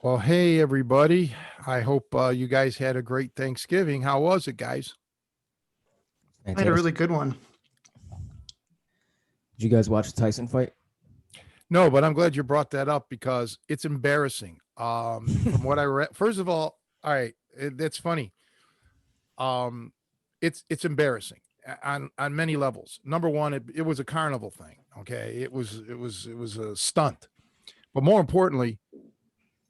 Well, hey, everybody. I hope you guys had a great Thanksgiving. How was it, guys? I had a really good one. Did you guys watch the Tyson fight? No, but I'm glad you brought that up because it's embarrassing. From what I read, first of all right, that's funny. It's embarrassing on many levels. Number one, it was a carnival thing. Okay, it was a stunt, but more importantly,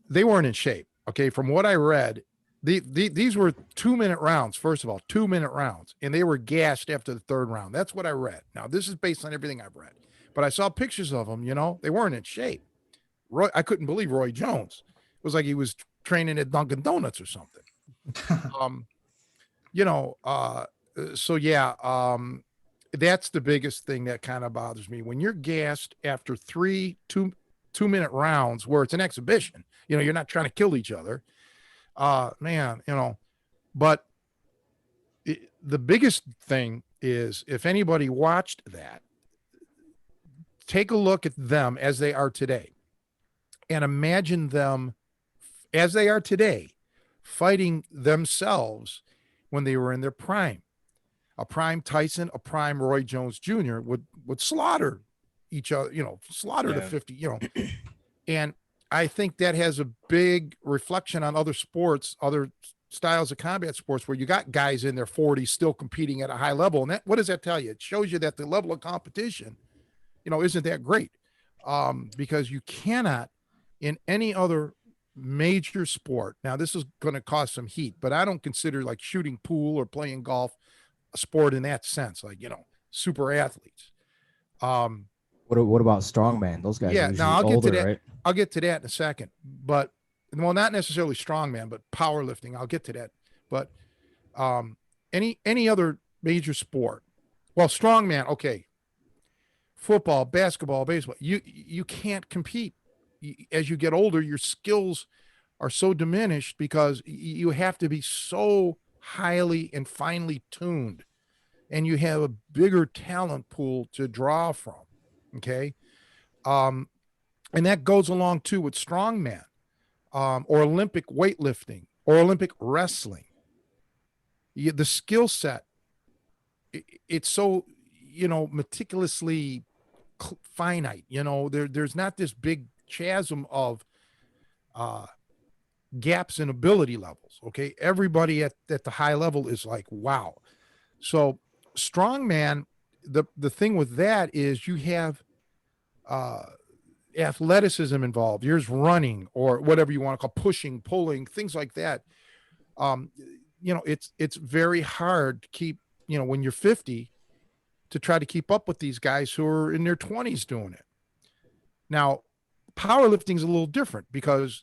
they weren't in shape. Okay, from what I read, these were 2-minute rounds. First of all, 2-minute rounds, and they were gassed after the third round. That's what I read. Now, this is based on everything I've read, but I saw pictures of them. They weren't in shape. I couldn't believe Roy Jones. It was like he was training at Dunkin' Donuts or something. So yeah, that's the biggest thing that kind of bothers me. When you're gassed after 2-minute rounds where it's an exhibition, you're not trying to kill each other. Man, but the biggest thing is if anybody watched that, take a look at them as they are today and imagine them as they are today fighting themselves when they were in their prime. A prime Tyson, a prime Roy Jones Jr. would slaughter each other, slaughter the 50, and I think that has a big reflection on other sports, other styles of combat sports, where you got guys in their 40s still competing at a high level. And what does that tell you? It shows you that the level of competition, isn't that great. Because you cannot in any other major sport. Now, this is going to cause some heat, but I don't consider like shooting pool or playing golf a sport in that sense, like, super athletes. What about strongman? Those guys are now I'll get older, to that. right? I'll get to that in a second, but not necessarily strongman, but powerlifting. I'll get to that. But any other major sport, well, strongman, okay, football, basketball, baseball, you can't compete. As you get older, your skills are so diminished because you have to be so highly and finely tuned, and you have a bigger talent pool to draw from. Okay. And that goes along too with strongman, or Olympic weightlifting or Olympic wrestling. The skill set, it's so, meticulously finite. There's not this big chasm of gaps in ability levels. Okay. Everybody at the high level is like, wow. So strongman, the thing with that is you have athleticism involved. There's running or whatever you want to call pushing, pulling, things like that. It's very hard to keep, when you're 50, to try to keep up with these guys who are in their 20s doing it. Now, powerlifting is a little different because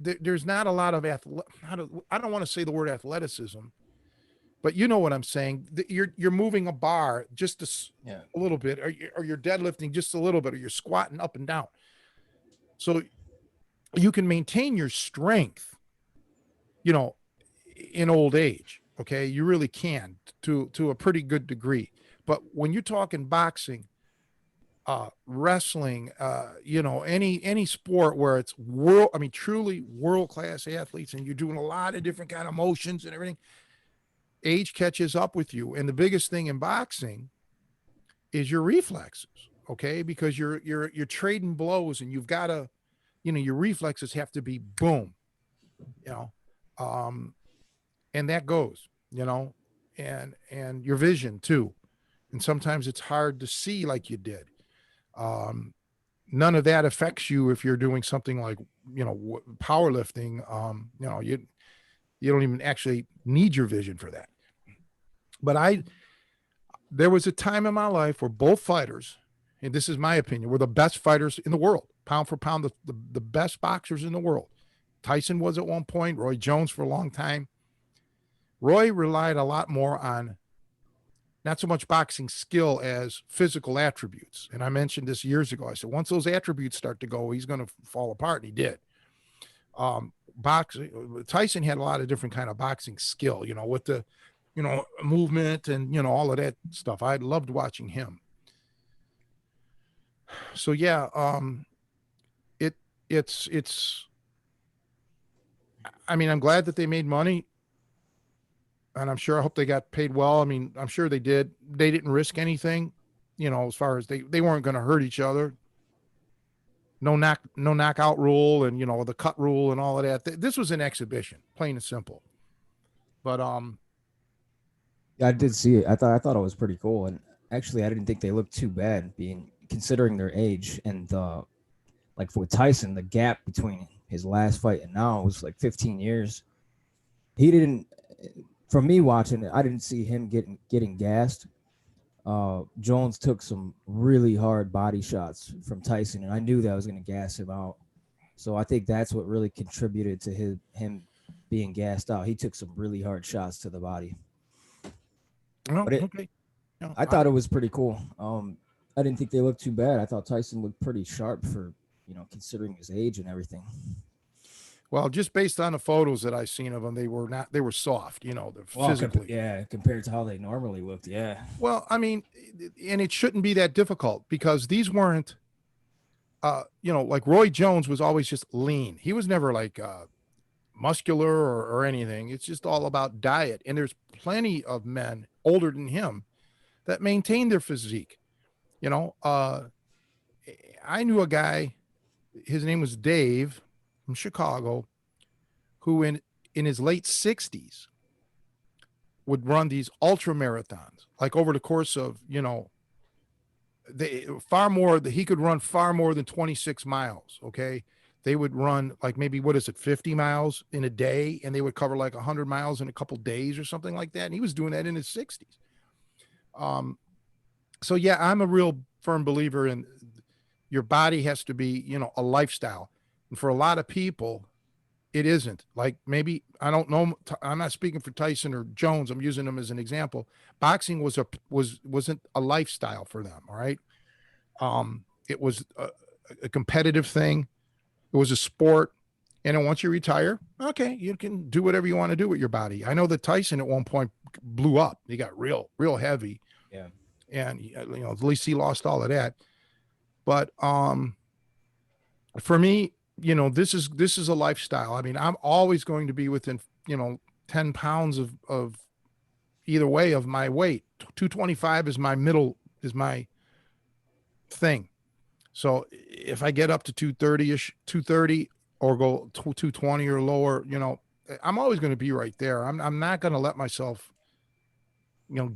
there's not a lot of I don't want to say the word athleticism, but you know what I'm saying. You're moving a bar just a little bit, or you're deadlifting just a little bit, or you're squatting up and down. So you can maintain your strength, in old age. Okay, you really can to a pretty good degree. But when you're talking boxing, wrestling, any sport where it's truly world-class athletes, and you're doing a lot of different kind of motions and everything, age catches up with you. And the biggest thing in boxing is your reflexes. Okay. Because you're trading blows, and you've got to, your reflexes have to be boom, and that goes, and your vision too. and sometimes it's hard to see like you did. None of that affects you if you're doing something like, powerlifting. You don't even actually need your vision for that. But there was a time in my life where both fighters, and this is my opinion, were the best fighters in the world, pound for pound, the best boxers in the world. Tyson was at one point, Roy Jones for a long time. Roy relied a lot more on not so much boxing skill as physical attributes. And I mentioned this years ago. I said, once those attributes start to go, he's going to fall apart. And he did. Tyson had a lot of different kind of boxing skill, with the, movement and, all of that stuff. I loved watching him. So yeah, it's, I mean, I'm glad that they made money. And I'm sure, I hope they got paid well. I mean, I'm sure they did. They didn't risk anything, as far as they weren't going to hurt each other. No knockout rule, and the cut rule and all of that. This was an exhibition, plain and simple. But Yeah, I did see it. I thought it was pretty cool, and actually, I didn't think they looked too bad, considering their age. And like for Tyson, the gap between his last fight and now was like 15 years. He didn't. From me watching it, I didn't see him getting gassed. Jones took some really hard body shots from Tyson, and I knew that was going to gas him out. So I think that's what really contributed to him being gassed out. He took some really hard shots to the body. okay. I thought it was pretty cool. I didn't think they looked too bad. I thought Tyson looked pretty sharp for, considering his age and everything. Well, just based on the photos that I've seen of them, they were soft, physically. Compared to how they normally looked. Yeah. Well, I mean, and it shouldn't be that difficult because these weren't, like Roy Jones was always just lean. He was never like muscular or anything. It's just all about diet. And there's plenty of men older than him that maintain their physique. I knew a guy, his name was Dave from Chicago, who in his late 60s would run these ultra marathons, like over the course of, he could run far more than 26 miles. Okay. They would run like maybe, 50 miles in a day, and they would cover like 100 miles in a couple days or something like that. And he was doing that in his 60s. So yeah, I'm a real firm believer in your body has to be, a lifestyle. And for a lot of people, it isn't. Like, maybe, I don't know, I'm not speaking for Tyson or Jones. I'm using them as an example. Boxing wasn't a lifestyle for them. All right. It was a competitive thing. It was a sport. And then once you retire, okay, you can do whatever you want to do with your body. I know that Tyson at one point blew up. He got real heavy. Yeah. And, at least he lost all of that. But for me, this is a lifestyle. I mean, I'm always going to be within, 10 pounds of either way of my weight. 225 is my thing. So if I get up to 230-ish, 230 or go 220 or lower, I'm always going to be right there. I'm not going to let myself,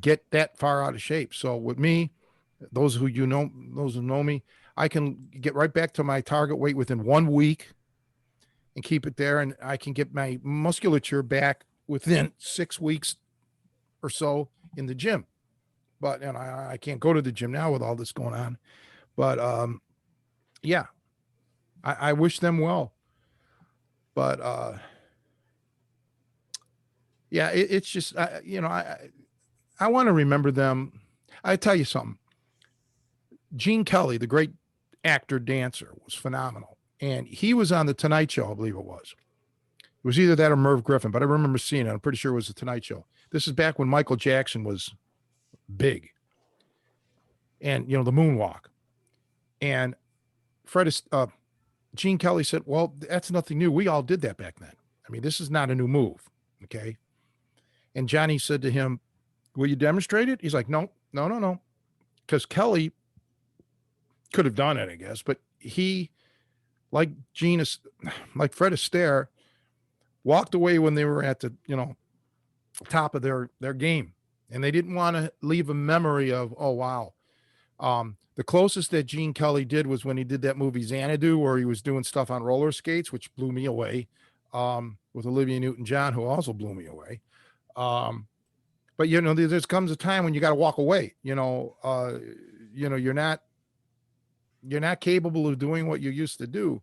get that far out of shape. So with me, those who know me, I can get right back to my target weight within 1 week and keep it there. And I can get my musculature back within 6 weeks or so in the gym. But, I can't go to the gym now with all this going on. But, yeah, I wish them well. But, yeah, it's just, I want to remember them. I tell you something. Gene Kelly, the great actor, dancer, was phenomenal. And he was on the Tonight Show, I believe it was. It was either that or Merv Griffin, but I remember seeing it. I'm pretty sure it was the Tonight Show. This is back when Michael Jackson was big. And, the moonwalk. And Gene Kelly said, well, that's nothing new. We all did that back then. I mean, this is not a new move. Okay. And Johnny said to him, will you demonstrate it? He's like, no. Because Kelly could have done it, I guess, but he, like Fred Astaire, walked away when they were at the, top of their game. and they didn't want to leave a memory of, oh, wow. The closest that Gene Kelly did was when he did that movie Xanadu, where he was doing stuff on roller skates, which blew me away, with Olivia Newton-John, who also blew me away. But there comes a time when you got to walk away. You're not capable of doing what you used to do,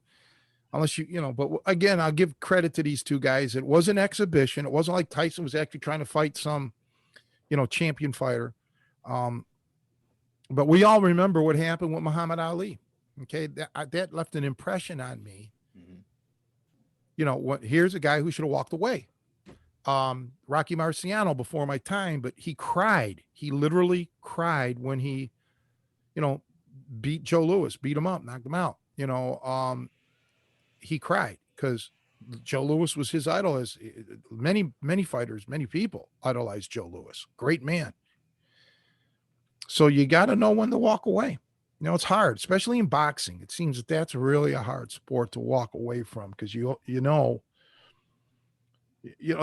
unless but again, I'll give credit to these two guys. It was an exhibition. It wasn't like Tyson was actually trying to fight some, champion fighter. But we all remember what happened with Muhammad Ali. Okay. That left an impression on me. Mm-hmm. Here's a guy who should have walked away. Rocky Marciano, before my time, but he cried. He literally cried when he, beat Joe Louis, beat him up, knocked him out. He cried because Joe Louis was his idol. As many fighters, many people idolized Joe Louis. Great man. So you got to know when to walk away. It's hard, especially in boxing. It seems that that's really a hard sport to walk away from, because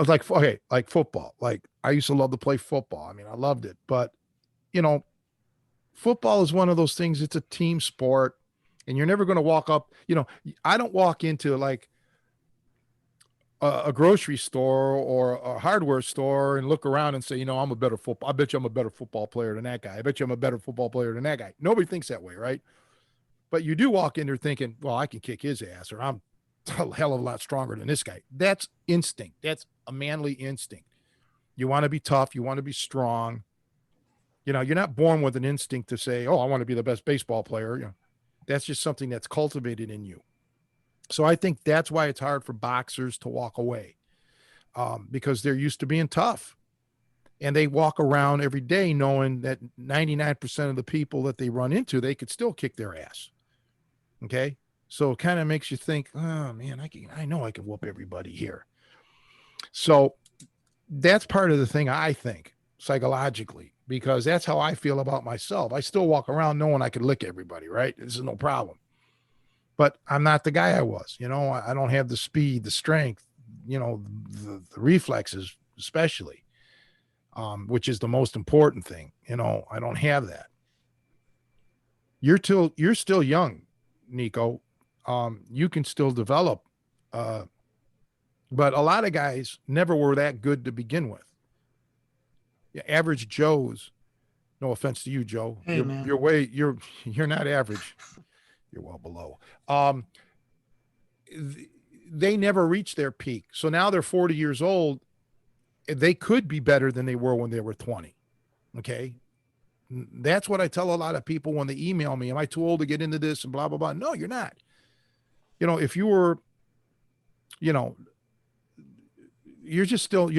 like football. Like, I used to love to play football. I mean, I loved it, but football is one of those things. It's a team sport, and you're never going to walk up. I don't walk into like a grocery store or a hardware store and look around and say, I'm a better football. I bet you I'm a better football player than that guy. I bet you I'm a better football player than that guy. Nobody thinks that way, right? But you do walk in there thinking, well, I can kick his ass, or I'm a hell of a lot stronger than this guy. That's instinct. That's a manly instinct. You want to be tough. You want to be strong. You're not born with an instinct to say, oh, I want to be the best baseball player. That's just something that's cultivated in you. So I think that's why it's hard for boxers to walk away, because they're used to being tough, and they walk around every day knowing that 99% of the people that they run into, they could still kick their ass. Okay. So it kind of makes you think, oh man, I know I can whoop everybody here. So that's part of the thing, I think, psychologically, because that's how I feel about myself. I still walk around knowing I could lick everybody, right? This is no problem. But I'm not the guy I was. I don't have the speed, the strength, the reflexes, especially, which is the most important thing. I don't have that. You're still young, Nico. You can still develop. But a lot of guys never were that good to begin with. Average Joes, no offense to you, Joe. Hey, man. You're not average. You're well below. They never reached their peak. So now they're 40 years old. They could be better than they were when they were 20. Okay. That's what I tell a lot of people when they email me. Am I too old to get into this and blah, blah, blah? No, you're not. If you were, you're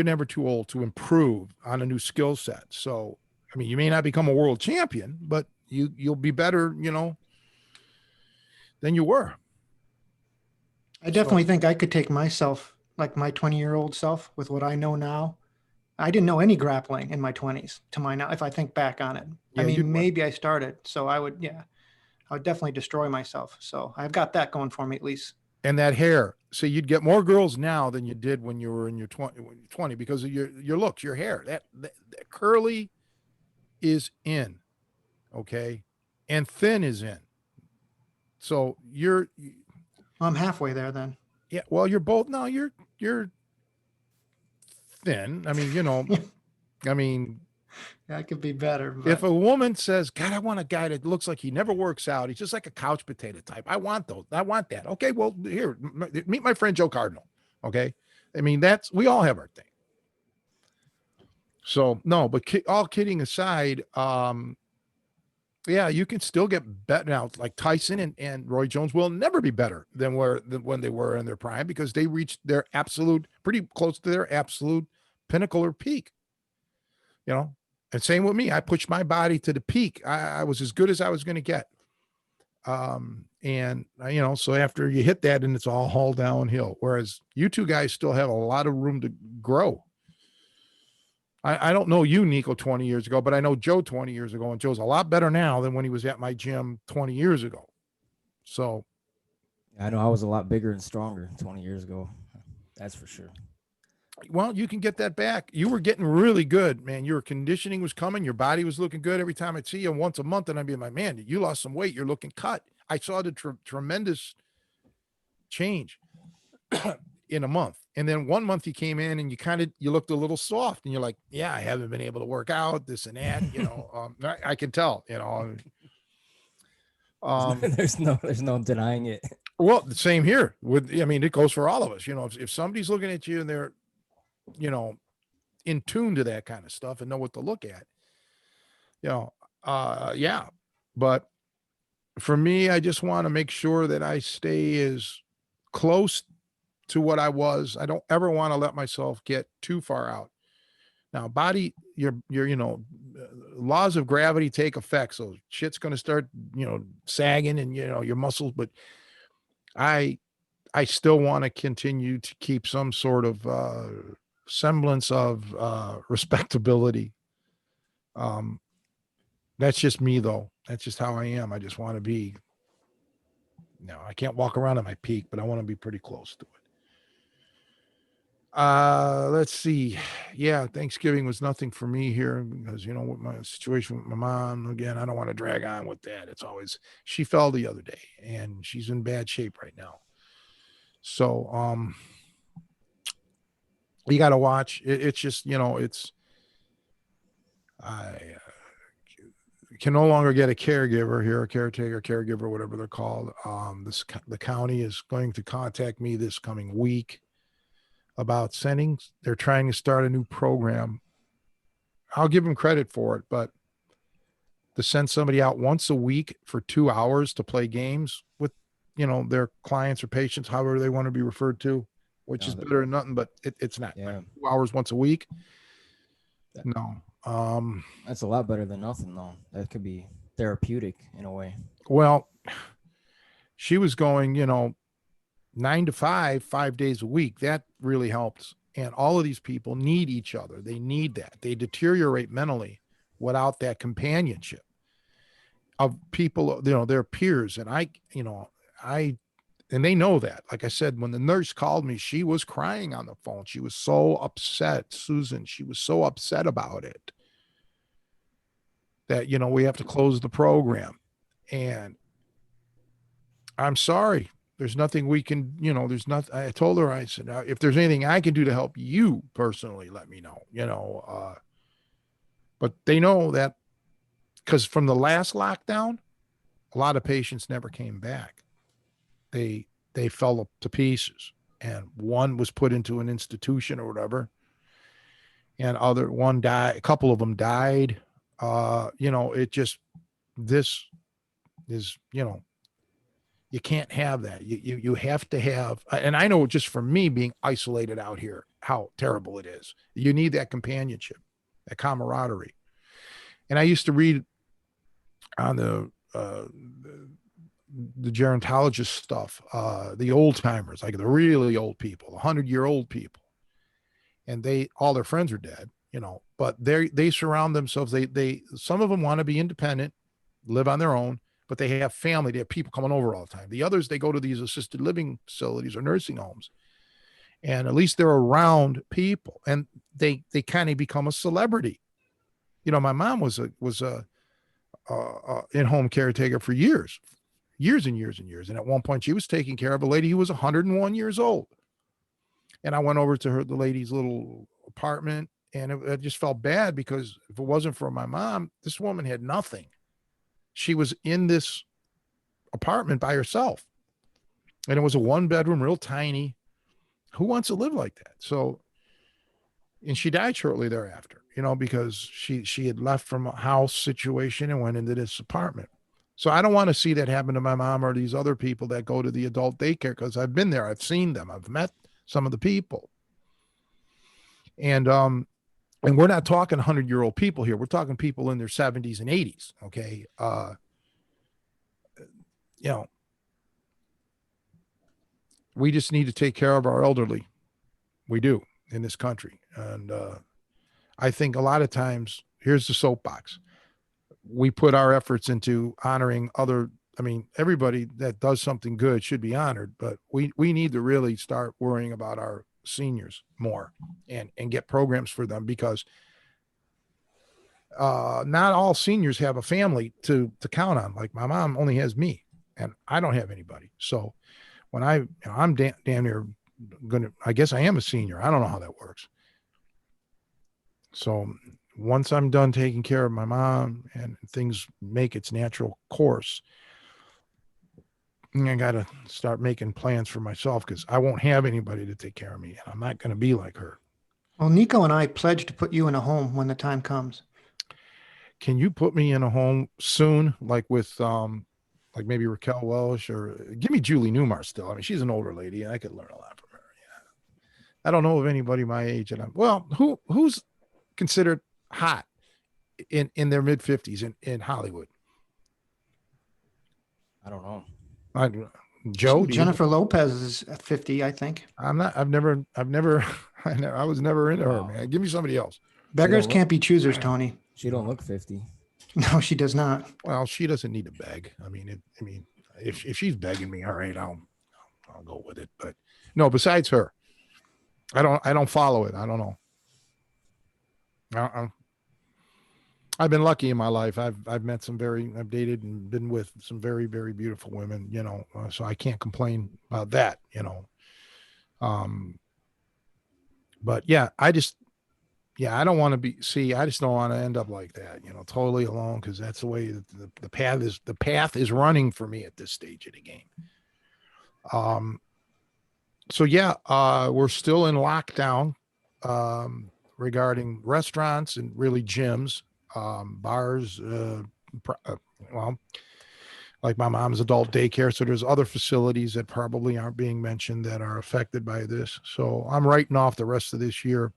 never too old to improve on a new skill set. So, I mean, you may not become a world champion, but you'll be better, than you were. I definitely think I could take myself, like my 20-year-old self, with what I know now. I didn't know any grappling in my 20s to my now, if I think back on it. Yeah, I mean, maybe I started. So I would definitely destroy myself. So I've got that going for me, at least. And that hair. So you'd get more girls now than you did when you were in your 20 because of your looks, your hair. That curly is in. Okay. And thin is in. So I'm halfway there then. Yeah. Well, you're both. No, you're thin. I mean, That could be better. But if a woman says, God, I want a guy that looks like he never works out. He's just like a couch potato type. I want those. I want that. Okay. Well, here, meet my friend Joe Cardinal. Okay. I mean, we all have our thing. So no, but all kidding aside, yeah, you can still get better now. Like Tyson and Roy Jones will never be better than when they were in their prime, because they reached their pretty close to their absolute pinnacle or peak. And same with me. I pushed my body to the peak. I was as good as I was going to get. So after you hit that, and it's all downhill. Whereas you two guys still have a lot of room to grow. I don't know you, Nico, 20 years ago, but I know Joe 20 years ago, and Joe's a lot better now than when he was at my gym 20 years ago. So I know I was a lot bigger and stronger 20 years ago. That's for sure. Well, you can get that back. You were getting really good, man. Your conditioning was coming. Your body was looking good. Every time I'd see you once a month, and I'd be like, man, you lost some weight. You're looking cut. I saw the tremendous change in a month. And then one month you came in and you looked a little soft, and you're like, yeah, I haven't been able to work out, this and that, I can tell, There's no denying it. well, the same here it goes for all of us, if somebody's looking at you and they're, in tune to that kind of stuff and know what to look at, yeah. But for me, I just want to make sure that I stay as close to what I was. I don't ever want to let myself get too far out. Now, body, your laws of gravity take effect. So shit's going to start, sagging and, your muscles, but I still want to continue to keep some sort of, semblance of, respectability. That's just me though. That's just how I am. I just want to be, I can't walk around at my peak, but I want to be pretty close to it. Let's see. Yeah, Thanksgiving was nothing for me here because with my situation with my mom, again, I don't want to drag on with that. It's always, she fell the other day and she's in bad shape right now. So you got to watch it. It's just, I can no longer get a caregiver here, a caretaker, caregiver, whatever they're called. The county is going to contact me this coming week about they're trying to start a new program. I'll give them credit for it, but to send somebody out once a week for 2 hours to play games with, their clients or patients, however they want to be referred to, which is better than nothing, but it's not. Yeah. 2 hours once a week. No. That's a lot better than nothing though. That could be therapeutic in a way. Well, she was going, 9 to 5, 5 days a week. That really helps. And all of these people need each other. They need that. They deteriorate mentally without that companionship of people, their peers. And and they know that. Like I said, when the nurse called me, she was crying on the phone. She was so upset, Susan. She was so upset about it that, we have to close the program. And I'm sorry. There's nothing we can, there's nothing. I told her, I said, if there's anything I can do to help you personally, let me know, but they know that because from the last lockdown, a lot of patients never came back. They fell to pieces, and one was put into an institution or whatever, and one died. A couple of them died. It just, this is, you can't have that. You have to have, and I know just for me being isolated out here, how terrible it is. You need that companionship, that camaraderie. And I used to read on the gerontologist stuff, the old timers, like the really old people, 100-year-old people, and all their friends are dead, but they surround themselves. Some of them want to be independent, live on their own, but they have family. They have people coming over all the time. The others, they go to these assisted living facilities or nursing homes, and at least they're around people, and they kind of become a celebrity. My mom was a in-home caretaker for years and years and years. And at one point she was taking care of a lady who was 101 years old. And I went over to the lady's little apartment, and it just felt bad because if it wasn't for my mom, this woman had nothing. She was in this apartment by herself, and it was a 1-bedroom, real tiny. Who wants to live like that? So, and she died shortly thereafter, because she had left from a house situation and went into this apartment. So I don't want to see that happen to my mom or these other people that go to the adult daycare, because I've been there. I've seen them. I've met some of the people. And we're not talking 100-year-old people here. We're talking people in their 70s and 80s. Okay. We just need to take care of our elderly. We do in this country. And I think a lot of times, here's the soapbox. We put our efforts into honoring everybody that does something good should be honored, but we need to really start worrying about our seniors more and get programs for them, because not all seniors have a family to count on. Like my mom only has me, and I don't have anybody. So when I'm damn near gonna, I guess I am a senior. I don't know how that works. So once I'm done taking care of my mom and things make its natural course, I got to start making plans for myself, because I won't have anybody to take care of me, and I'm not going to be like her. Well, Nico and I pledge to put you in a home when the time comes. Can you put me in a home soon, like with like maybe Raquel Welch, or give me Julie Newmar still? I mean, she's an older lady, and I could learn a lot from her. Yeah. I don't know of anybody my age, and who's considered hot in their mid 50s in Hollywood. I don't know. Joe, Jennifer Lopez is 50, I think. I'm not. I was never into her, man. Give me somebody else. Beggars can't be choosers, Tony. She don't look 50. No, she does not. Well, she doesn't need to beg. I mean, if she's begging me, all right, I'll go with it. But no, besides her, I don't follow it. I don't know. I've been lucky in my life. I've dated and been with some very, very beautiful women, so I can't complain about that, but yeah, I don't want to I just don't want to end up like that, totally alone, because that's the way the path is running for me at this stage of the game. So yeah, we're still in lockdown, regarding restaurants and really gyms, bars, like my mom's adult daycare. So there's other facilities that probably aren't being mentioned that are affected by this. So I'm writing off the rest of this year.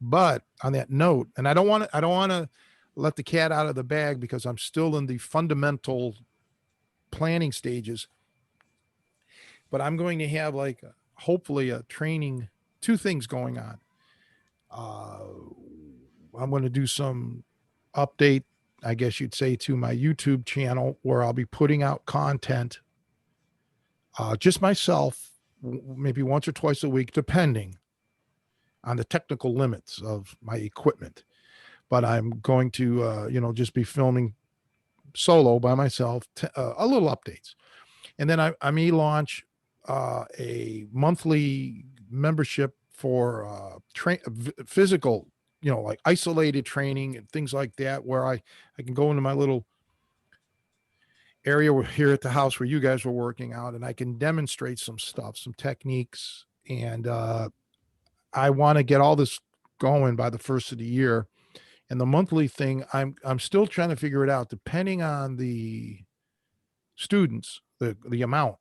But on that note, and I don't want to let the cat out of the bag, because I'm still in the fundamental planning stages, but I'm going to have hopefully a training, two things going on. I'm going to do some update, I guess you'd say, to my YouTube channel, where I'll be putting out content, just myself, maybe once or twice a week, depending on the technical limits of my equipment. But I'm going to, just be filming solo by myself, a little updates. And then I may launch a monthly membership for physical, like isolated training and things like that, where I can go into my little area here at the house where you guys were working out, and I can demonstrate some stuff, some techniques. And I want to get all this going by the first of the year. And the monthly thing, I'm still trying to figure it out, depending on the students, the amount.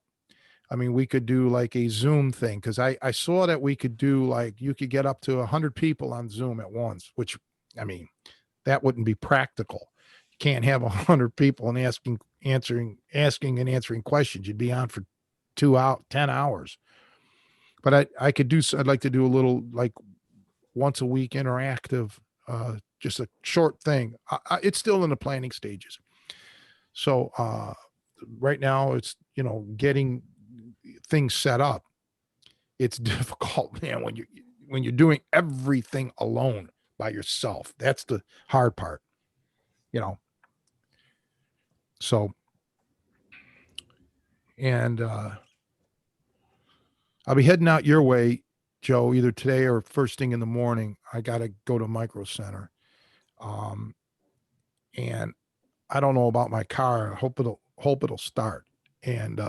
I mean, we could do like a Zoom thing, because I saw that we could do, like, you could get up to 100 people on Zoom at once, which, I mean, that wouldn't be practical. You can't have 100 people and asking and answering questions. You'd be on for 10 hours. But I'd like to do a little, like, once a week interactive, just a short thing. It's still in the planning stages. So right now it's, getting things set up. It's difficult, man, when you're doing everything alone by yourself. That's the hard part, So, and I'll be heading out your way, Joe, either today or first thing in the morning. I got to go to Micro Center. And I don't know about my car. I hope it'll start. And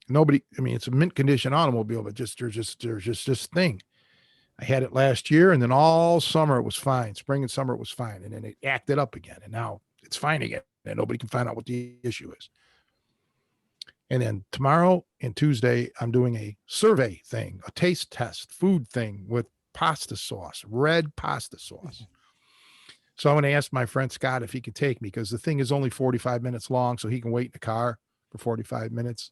it's a mint condition automobile, but there's just this thing. I had it last year, and then all summer it was fine. Spring and summer it was fine. And then it acted up again, and now it's fine again. And nobody can find out what the issue is. And then tomorrow and Tuesday, I'm doing a survey thing, a taste test, food thing with pasta sauce, red pasta sauce. So I'm going to ask my friend Scott if he can take me, because the thing is only 45 minutes long, so he can wait in the car for 45 minutes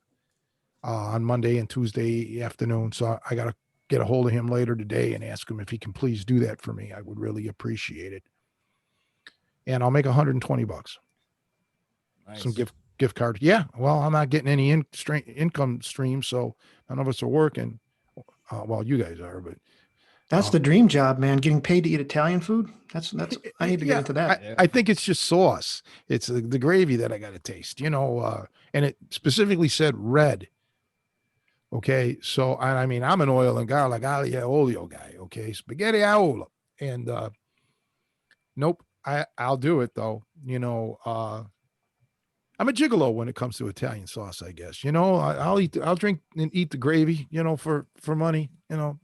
on Monday and Tuesday afternoon. So I got to get a hold of him later today and ask him if he can please do that for me. I would really appreciate it. And I'll make $120. Nice. Some gift card. Yeah. Well, I'm not getting any income stream, so none of us are working. Well, you guys are, but That's the dream job, man. Getting paid to eat Italian food. That's I need to get yeah, into that. I think it's just sauce. It's the gravy that I got to taste, and it specifically said red. Okay. So, and I mean, I'm an oil and garlic olio guy. Okay. Spaghetti aiolo. And, nope, I'll do it though. I'm a gigolo when it comes to Italian sauce, I guess. I'll drink and eat the gravy, for money,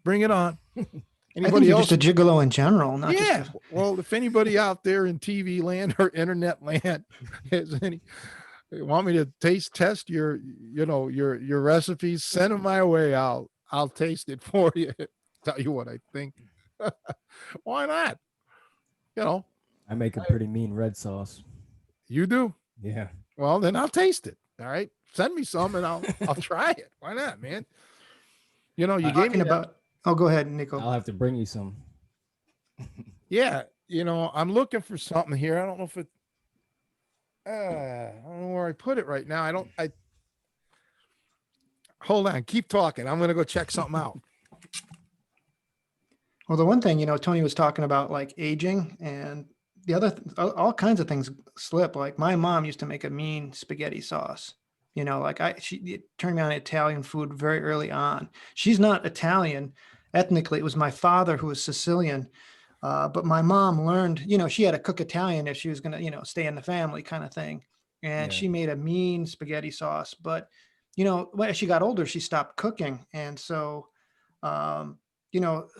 bring it on. I think Anybody you're else? just a gigolo in general, not Yeah. just. Well, if anybody out there in TV land or internet land has any, want me to test your recipes, send them my way. I'll taste it for you. Tell you what I think. Why not? I make a pretty mean red sauce. You do. Yeah. Well, then I'll taste it. All right. Send me some and I'll try it. Why not, man? You gave me Talking about. Oh, go ahead, Nico. I'll have to bring you some. Yeah. I'm looking for something here. I don't know if it, I don't know where I put it right now. Hold on. Keep talking. I'm going to go check something out. Well, the one thing, Tony was talking about like aging, and the other, all kinds of things slip. Like my mom used to make a mean spaghetti sauce. She turned me on Italian food very early on. She's not Italian ethnically. It was my father who was Sicilian. But my mom learned, she had to cook Italian if she was going to, stay in the family kind of thing. And she made a mean spaghetti sauce. But, as she got older, she stopped cooking. And so,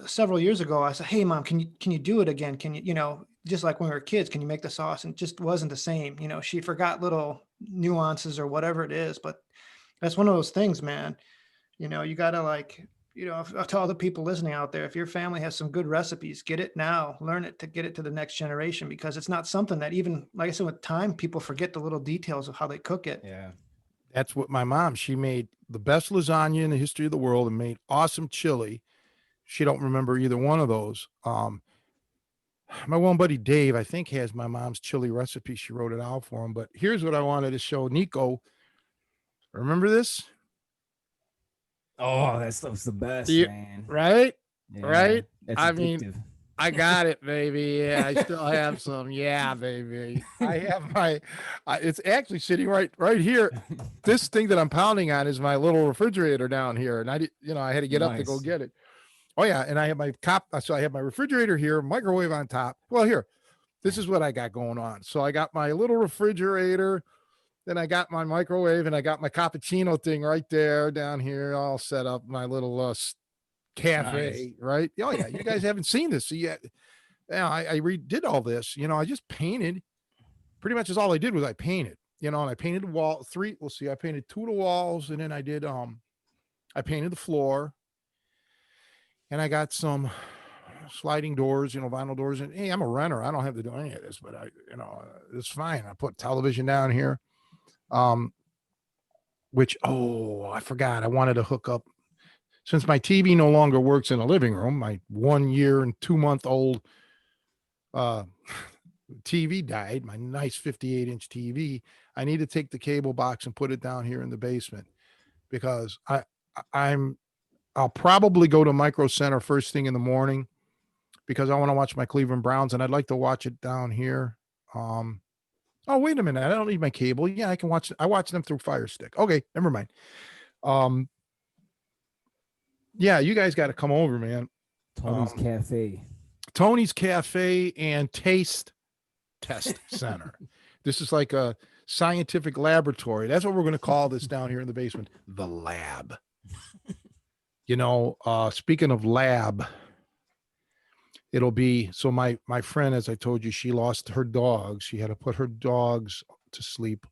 several years ago, I said, "Hey, Mom, can you do it again? Can you, just like when we were kids, can you make the sauce?" And it just wasn't the same. She forgot little nuances or whatever it is. But that's one of those things, man. You got to like, to all the people listening out there, if your family has some good recipes, get it now, learn it to get it to the next generation, because it's not something that even, like I said, with time, people forget the little details of how they cook it. Yeah. That's what my mom, she made the best lasagna in the history of the world and made awesome chili. She don't remember either one of those. My one buddy Dave, I think, has my mom's chili recipe. She wrote it out for him. But here's what I wanted to show Nico. Remember this? Oh, that stuff's the best, man. Right? Yeah, Right? That's I addictive. mean, I got it, baby. Yeah, I still have some. Yeah, baby. I have it's actually sitting right here. This thing that I'm pounding on is my little refrigerator down here. And I had to get up to go Nice. get it. Oh yeah. And I have so I have my refrigerator here, microwave on top. Well, here, this is what I got going on. So I got my little refrigerator, then I got my microwave, and I got my cappuccino thing right there down here, all set up, my little cafe, right? Oh yeah. You guys haven't seen this. So yeah, I redid all this. I just painted. Pretty much is all I did was I painted. And I painted the wall. I painted 2 of the walls, and then I did I painted the floor. And I got some sliding doors, vinyl doors. And hey, I'm a renter. I don't have to do any of this, but it's fine. I put television down here. Which, I forgot. I wanted to hook up, since my TV no longer works in the living room, my 1 year and 2-month-old TV died, my nice 58-inch TV. I need to take the cable box and put it down here in the basement, because I'll probably go to Micro Center first thing in the morning, because I want to watch my Cleveland Browns, and I'd like to watch it down here. Oh, wait a minute. I don't need my cable. Yeah, I can watch. I watch them through Fire Stick. Okay, never mind. Yeah, you guys got to come over, man. Tony's Cafe. Tony's Cafe and Taste Test Center. This is like a scientific laboratory. That's what we're going to call this down here in the basement. The lab. Speaking of lab, it'll be, so my friend, as I told you, she lost her dogs. She had to put her dogs to sleep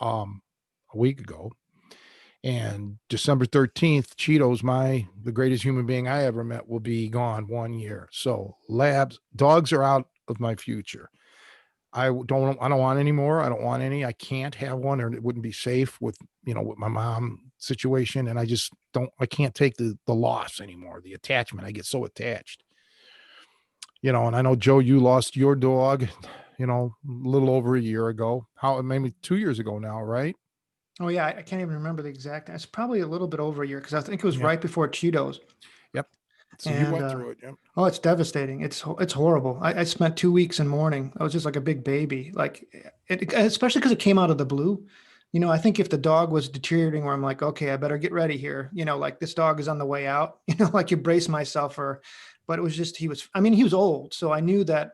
a week ago. And December 13th, Cheetos, the greatest human being I ever met, will be gone 1 year. So dogs are out of my future. I don't want any more. I don't want any. I can't have one, or it wouldn't be safe with my mom situation. And I can't take the loss anymore, the attachment. I get so attached, and I know, Joe, you lost your dog, a little over a year ago. Maybe 2 years ago now, right? Oh yeah, I can't even remember the exact. It's probably a little bit over a year because I think it was Yeah. right before Cheetos. Yep. So you And went through it. Yep. oh, it's devastating. It's horrible. I spent 2 weeks in mourning. I was just like a big baby. Like especially because it came out of the blue. I think if the dog was deteriorating, where I'm like, okay, I better get ready here. Like this dog is on the way out. Like you brace myself for. But it was just he was. I mean, he was old, so I knew that.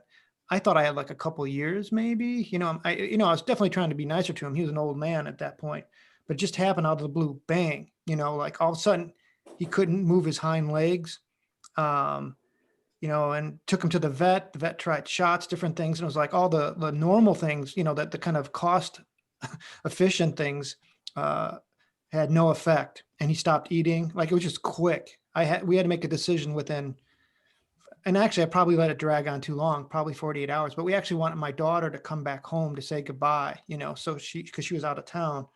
I thought I had like a couple years, maybe. I was definitely trying to be nicer to him. He was an old man at that point, but it just happened out of the blue, bang. Like all of a sudden, he couldn't move his hind legs. Um, and took him to the vet. The vet tried shots, different things, and it was like all the normal things, that the kind of cost efficient things uh, had no effect, and he stopped eating. Like it was just quick. We had to make a decision within, and actually I probably let it drag on too long, probably 48 hours. But we actually wanted my daughter to come back home to say goodbye, so because she was out of town.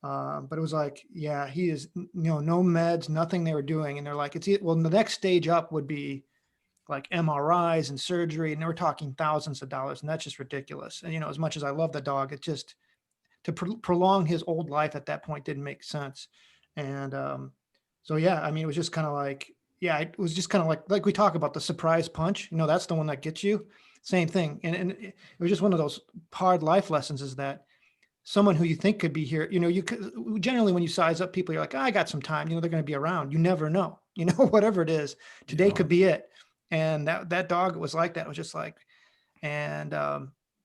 But it was like, yeah, he is, no meds, nothing they were doing, and they're like, well, the next stage up would be like MRIs and surgery, and they were talking thousands of dollars, and that's just ridiculous. And as much as I love the dog, it just to prolong his old life at that point didn't make sense. And so yeah, I mean, it was just kind of like, yeah, it was just kind of like we talk about the surprise punch. That's the one that gets you. Same thing, and it was just one of those hard life lessons. Is that someone who you think could be here? You could, generally when you size up people, you're like, oh, I got some time. They're going to be around. You never know. Whatever it is, today could be it. And that dog was like that. It was just like, and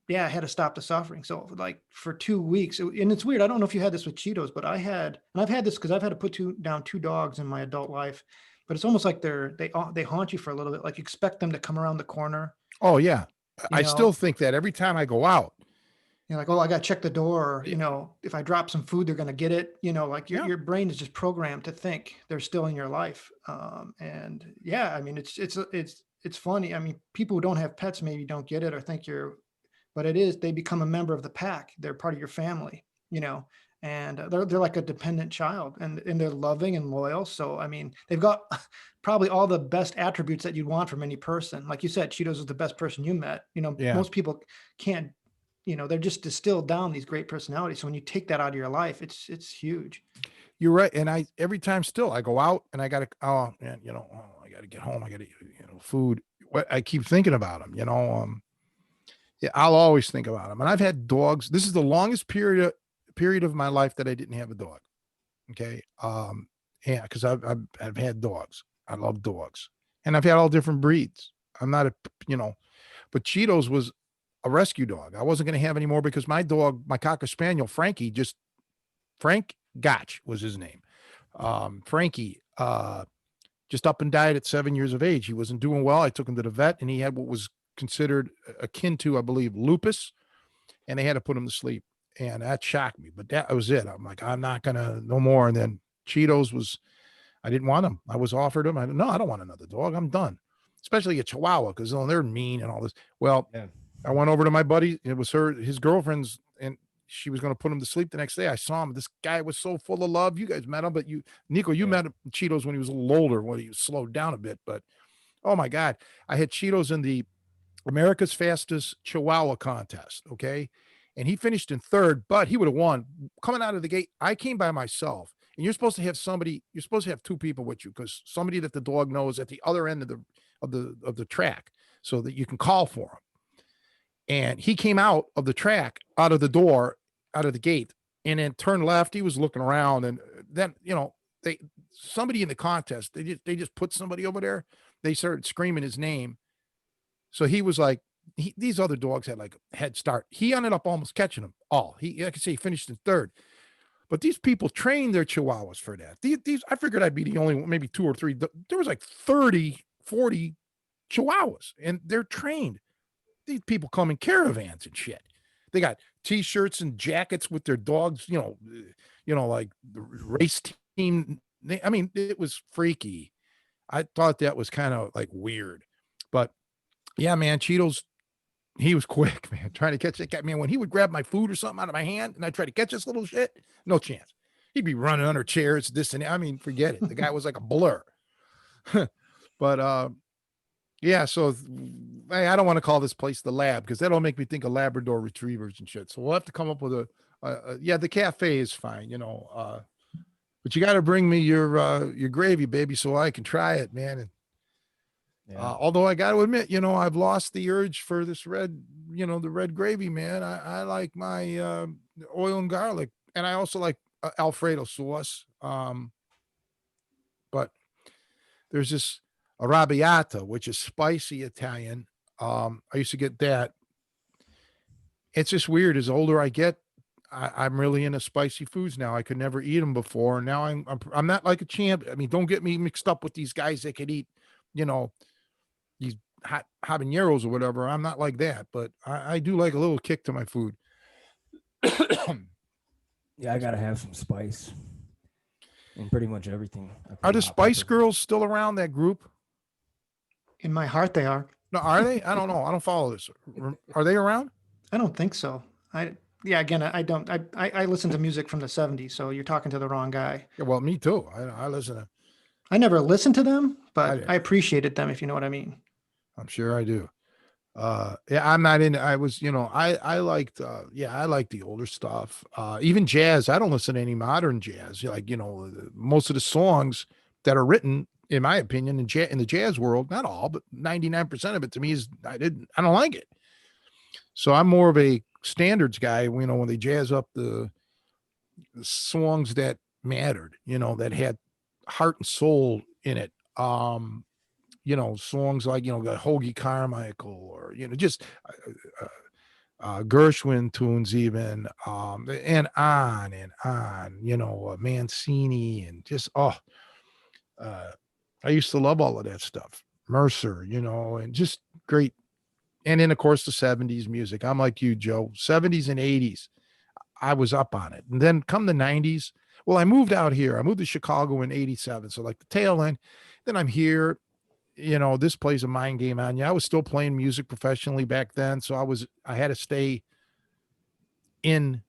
yeah, I had to stop the suffering. So like for 2 weeks, and it's weird. I don't know if you had this with Cheetos, but I had, and I've had this because I've had to put down two dogs in my adult life. But it's almost like they haunt you for a little bit. Like you expect them to come around the corner. Oh yeah. I know. still think that every time I go out. You're like, oh, I got to check the door. Or, Yeah. if I drop some food, they're going to get it. Like Yeah. your brain is just programmed to think they're still in your life. And yeah, I mean, it's funny. I mean, people who don't have pets maybe don't get it or think but they become a member of the pack. They're part of your family, and they're like a dependent child, and they're loving and loyal. So, I mean, they've got probably all the best attributes that you'd want from any person. Like you said, Cheetos is the best person you met. Yeah. Most people can't, they're just distilled down these great personalities. So when you take that out of your life, it's huge. You're right. And every time still I go out and I got to, oh man, I got to get home. I got to, food. I keep thinking about them, yeah, I'll always think about them. And I've had dogs. This is the longest period of my life that I didn't have a dog. Okay. Yeah. Cause I've had dogs. I love dogs and I've had all different breeds. I'm not but Cheetos was a rescue dog. I wasn't going to have any more because my dog, my Cocker Spaniel, Frank Gotch was his name. Frankie, just up and died at 7 years of age. He wasn't doing well. I took him to the vet and he had what was considered akin to, I believe, lupus, and they had to put him to sleep. And that shocked me, but that was it. I'm like, I'm not going to, no more. And then Cheetos I didn't want him. I was offered him. No, I don't want another dog. I'm done. Especially a Chihuahua because they're mean and all this. Well, yeah. I went over to my buddy. It was his girlfriend's, and she was going to put him to sleep the next day. I saw him. This guy was so full of love. You guys met him, but Nico, met Cheetos when he was a little older, when he was slowed down a bit. But oh my God, I had Cheetos in the America's Fastest Chihuahua contest. Okay. And he finished in third, but he would have won. Coming out of the gate, I came by myself. And you're supposed to have two people with you, because somebody that the dog knows at the other end of the track so that you can call for him. And he came out of the track, out of the door, out of the gate, and then turned left. He was looking around, and then, somebody in the contest, they just put somebody over there. They started screaming his name. So he was like, these other dogs had like a head start. He ended up almost catching them all. I could say he finished in third. But these people train their Chihuahuas for that. I figured I'd be the only one, maybe two or three. There was like 30, 40 Chihuahuas, and they're trained. These people come in caravans and shit. They got T-shirts and jackets with their dogs, like the race team. I mean, it was freaky. I thought that was kind of like weird. But yeah, man, Cheetos, he was quick, man, trying to catch that guy. Man, when he would grab my food or something out of my hand and I try to catch this little shit, no chance. He'd be running under chairs, this and that. I mean, forget it. The guy was like a blur. But yeah, so I don't want to call this place the lab, because that'll make me think of Labrador retrievers and shit. So we'll have to come up with Yeah, the cafe is fine, but you got to bring me your gravy, baby, so I can try it, man. And Yeah. although I got to admit, I've lost the urge for this the red gravy, man. I like my oil and garlic, and I also like Alfredo sauce. But there's this arrabbiata, which is spicy Italian. I used to get that. It's just weird. As older I get, I'm really into spicy foods now. I could never eat them before. Now I'm not like a champ. I mean, don't get me mixed up with these guys that could eat, you know, these hot habaneros or whatever. I'm not like that, but I do like a little kick to my food. Yeah, I gotta have some spice in pretty much everything. I Are put the hot Spice pepper. Girls still around, that group? In my heart, they are. No, are they? I don't know. I don't follow this. Are they around? I don't think so. Yeah, again, I don't. I listen to music from the '70s, so you're talking to the wrong guy. Yeah, well, me too. I listen to. I never listened to them, but did. I appreciated them, if you know what I mean. I'm sure I do. Yeah, I'm not in. I was, I liked. Yeah, I like the older stuff. Even jazz. I don't listen to any modern jazz. Like, most of the songs that are written, in my opinion, in the jazz world, not all, but 99% of it to me is I don't like it. So I'm more of a standards guy. When they jazz up the songs that mattered, that had heart and soul in it. Songs like, the Hoagie Carmichael, or, just Gershwin tunes even, and on, Mancini, and just, I used to love all of that stuff. Mercer, and just great. And then, of course, the 70s music. I'm like you, Joe. 70s and 80s. I was up on it. And then come the 90s. Well, I moved out here. I moved to Chicago in 87. So like the tail end. Then I'm here. This plays a mind game on you. I was still playing music professionally back then. So I had to stay in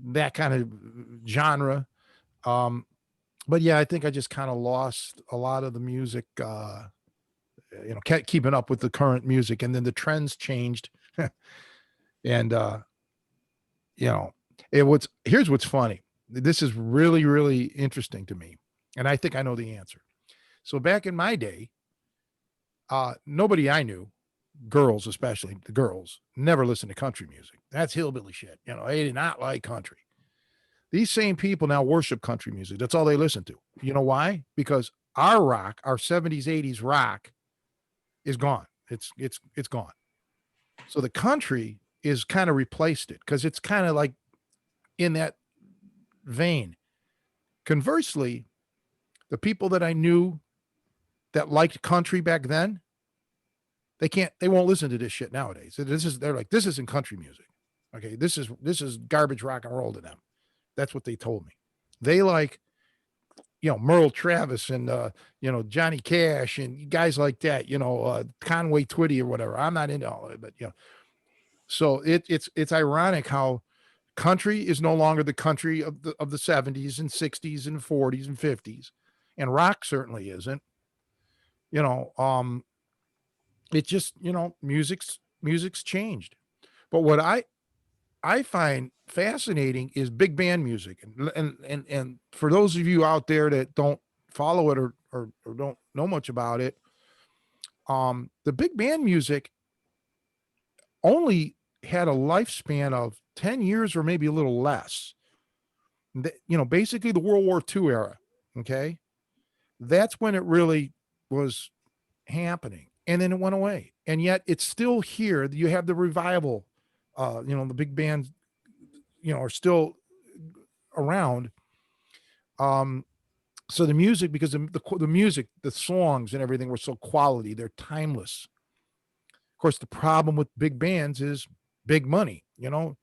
that kind of genre. But yeah, I think I just kind of lost a lot of the music, kept keeping up with the current music. And then the trends changed. And, here's what's funny. This is really, really interesting to me. And I think I know the answer. So back in my day, nobody I knew, girls, especially the girls, never listened to country music. That's hillbilly shit. They did not like country. These same people now worship country music. That's all they listen to. You know why? Because our rock, our 70s, 80s rock is gone. It's gone. So the country is kind of replaced it, because it's kind of like in that vein. Conversely, the people that I knew that liked country back then, they won't listen to this shit nowadays. They're like, this isn't country music. Okay. This is garbage rock and roll to them. That's what they told me. They like, Merle Travis and, Johnny Cash and guys like that, Conway Twitty or whatever. I'm not into all of it, but, so it's ironic how country is no longer the country of the 70s and 60s and 40s and 50s, and rock certainly isn't. It just, music's changed. But what I find fascinating is big band music, and for those of you out there that don't follow it or don't know much about it, the big band music only had a lifespan of 10 years or maybe a little less. Basically the World War II era. Okay. That's when it really was happening. And then it went away. And yet it's still here. You have the revival, the big bands, are still around. So the music, because the music, the songs and everything were so quality, they're timeless. Of course, the problem with big bands is big money. You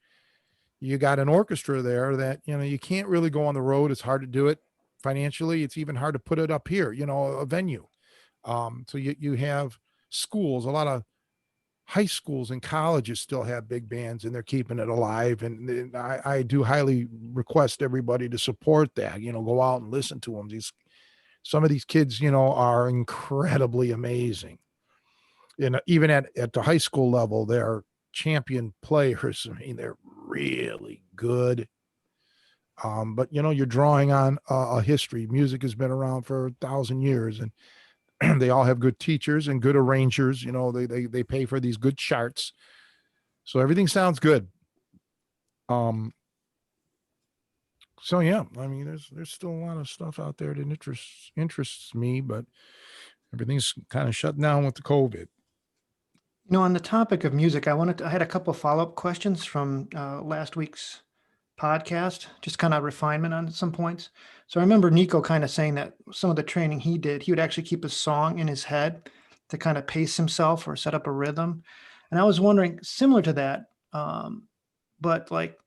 got an orchestra there that, you can't really go on the road. It's hard to do it financially. It's even hard to put it up here, a venue. So you have schools, a lot of high schools and colleges still have big bands, and they're keeping it alive. And I do highly request everybody to support that, go out and listen to them. Some of these kids, are incredibly amazing. And even at the high school level, they're champion players. I mean, they're really good. But you're drawing on a history. Music has been around for 1,000 years, and they all have good teachers and good arrangers. They pay for these good charts, so everything sounds good. So yeah, I mean, there's still a lot of stuff out there that interests me, but everything's kind of shut down with the COVID. On the topic of music, I had a couple follow-up questions from last week's podcast, just kind of refinement on some points. So I remember Nico kind of saying that some of the training he did, he would actually keep a song in his head to kind of pace himself or set up a rhythm. And I was wondering, similar to that, but like,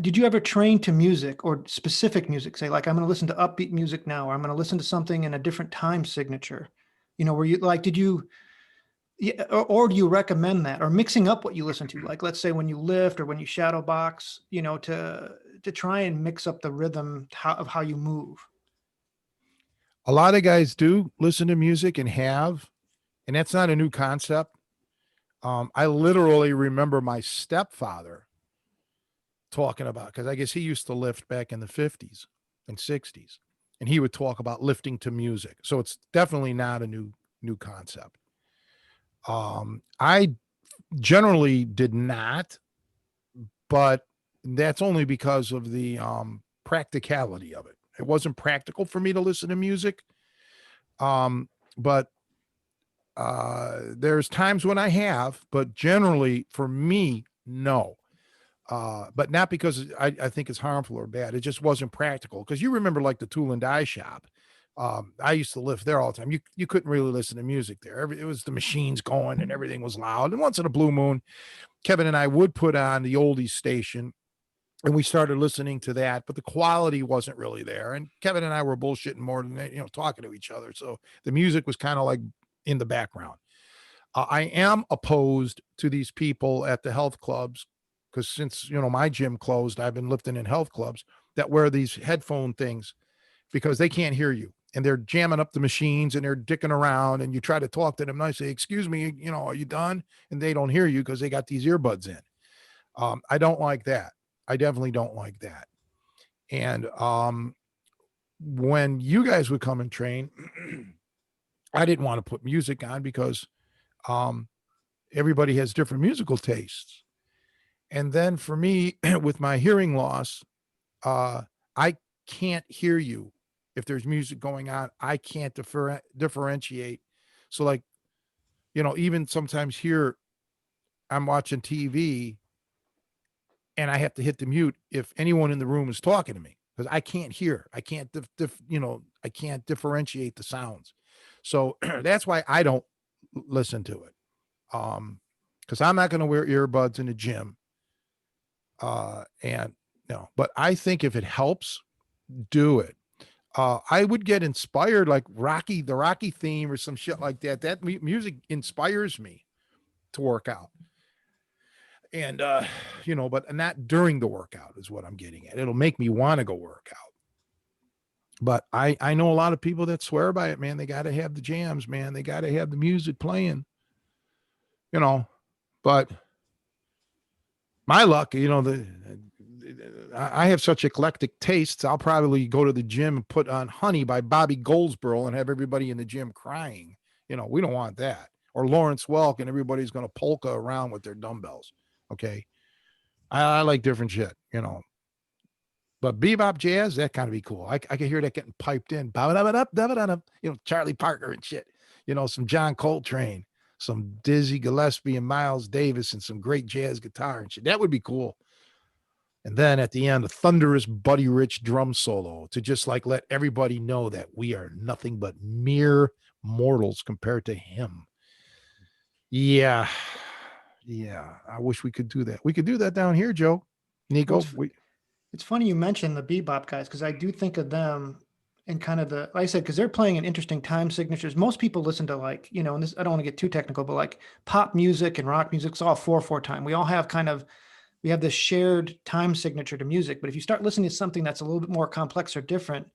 did you ever train to music or specific music? Say, like, I'm going to listen to upbeat music now, or I'm going to listen to something in a different time signature. Were you like, did you? Yeah, or do you recommend that, or mixing up what you listen to? Like, let's say when you lift or when you shadow box, to try and mix up the rhythm of how you move. A lot of guys do listen to music and that's not a new concept. I literally remember my stepfather talking about, because I guess he used to lift back in the 50s and 60s, and he would talk about lifting to music. So it's definitely not a new concept. I generally did not, but that's only because of the practicality of it. It wasn't practical for me to listen to music. But there's times when I have, but generally for me, no. But not because I think it's harmful or bad. It just wasn't practical. Because you remember, like, the tool and die shop. I used to lift there all the time. You couldn't really listen to music there. It was the machines going and everything was loud. And once in a blue moon, Kevin and I would put on the oldies station, and we started listening to that, but the quality wasn't really there. And Kevin and I were bullshitting more than talking to each other. So the music was kind of like in the background. I am opposed to these people at the health clubs, because since my gym closed, I've been lifting in health clubs that wear these headphone things, because they can't hear you, and they're jamming up the machines and they're dicking around, and you try to talk to them and I say, excuse me, are you done? And they don't hear you because they got these earbuds in. I don't like that. I definitely don't like that. And when you guys would come and train, I didn't want to put music on because everybody has different musical tastes. And then for me, with my hearing loss, I can't hear you. If there's music going on, I can't differentiate. So, like, even sometimes here, I'm watching TV and I have to hit the mute if anyone in the room is talking to me, because I can't hear. I can't, I can't differentiate the sounds. So that's why I don't listen to it. Because I'm not going to wear earbuds in the gym. And no, but I think if it helps, do it. I would get inspired, like the Rocky theme or some shit like that. That music inspires me to work out. And, but not during the workout is what I'm getting at. It'll make me want to go work out. But I know a lot of people that swear by it, man. They got to have the jams, man. They got to have the music playing, but my luck, I have such eclectic tastes. I'll probably go to the gym and put on Honey by Bobby Goldsboro and have everybody in the gym crying. We don't want that. Or Lawrence Welk and everybody's going to polka around with their dumbbells. Okay. I like different shit, but bebop jazz, that kind of be cool. I can hear that getting piped in, Charlie Parker and shit, some John Coltrane, some Dizzy Gillespie and Miles Davis, and some great jazz guitar and shit. That would be cool. And then at the end, a thunderous Buddy Rich drum solo to just like let everybody know that we are nothing but mere mortals compared to him. Yeah. I wish we could do that. We could do that down here, Joe. Nico. It's funny you mentioned the bebop guys, because I do think of them and kind of like I said, because they're playing in interesting time signatures. Most people listen to, like, and this, I don't want to get too technical, but like pop music and rock music, it's all 4/4 time. We all have we have this shared time signature to music. But if you start listening to something that's a little bit more complex or different,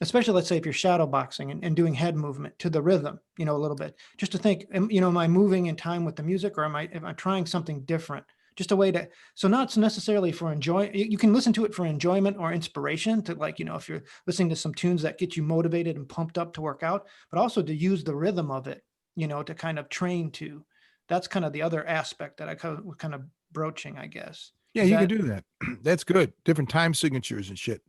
especially let's say if you're shadow boxing and doing head movement to the rhythm, a little bit, just to think, am I moving in time with the music, or am I trying something different just a way to, so not necessarily for you can listen to it for enjoyment or inspiration to, like, if you're listening to some tunes that get you motivated and pumped up to work out, but also to use the rhythm of it, to kind of train to. That's kind of the other aspect that I kind of broaching, I guess. Yeah, you can do that. That's good. Different time signatures and shit.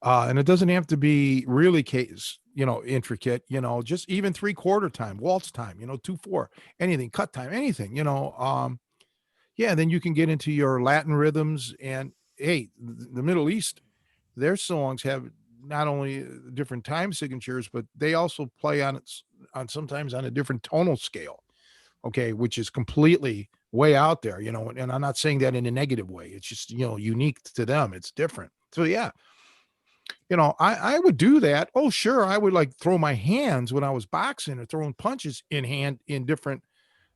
And it doesn't have to be really intricate, just even 3/4 time, waltz time, 2/4, anything, cut time, anything, yeah, then you can get into your Latin rhythms. And hey, the Middle East, their songs have not only different time signatures, but they also play on sometimes on a different tonal scale. Okay, which is completely way out there, and I'm not saying that in a negative way. It's just, unique to them. It's different. So yeah, I would do that. Oh, sure. I would like throw my hands when I was boxing or throwing punches in different,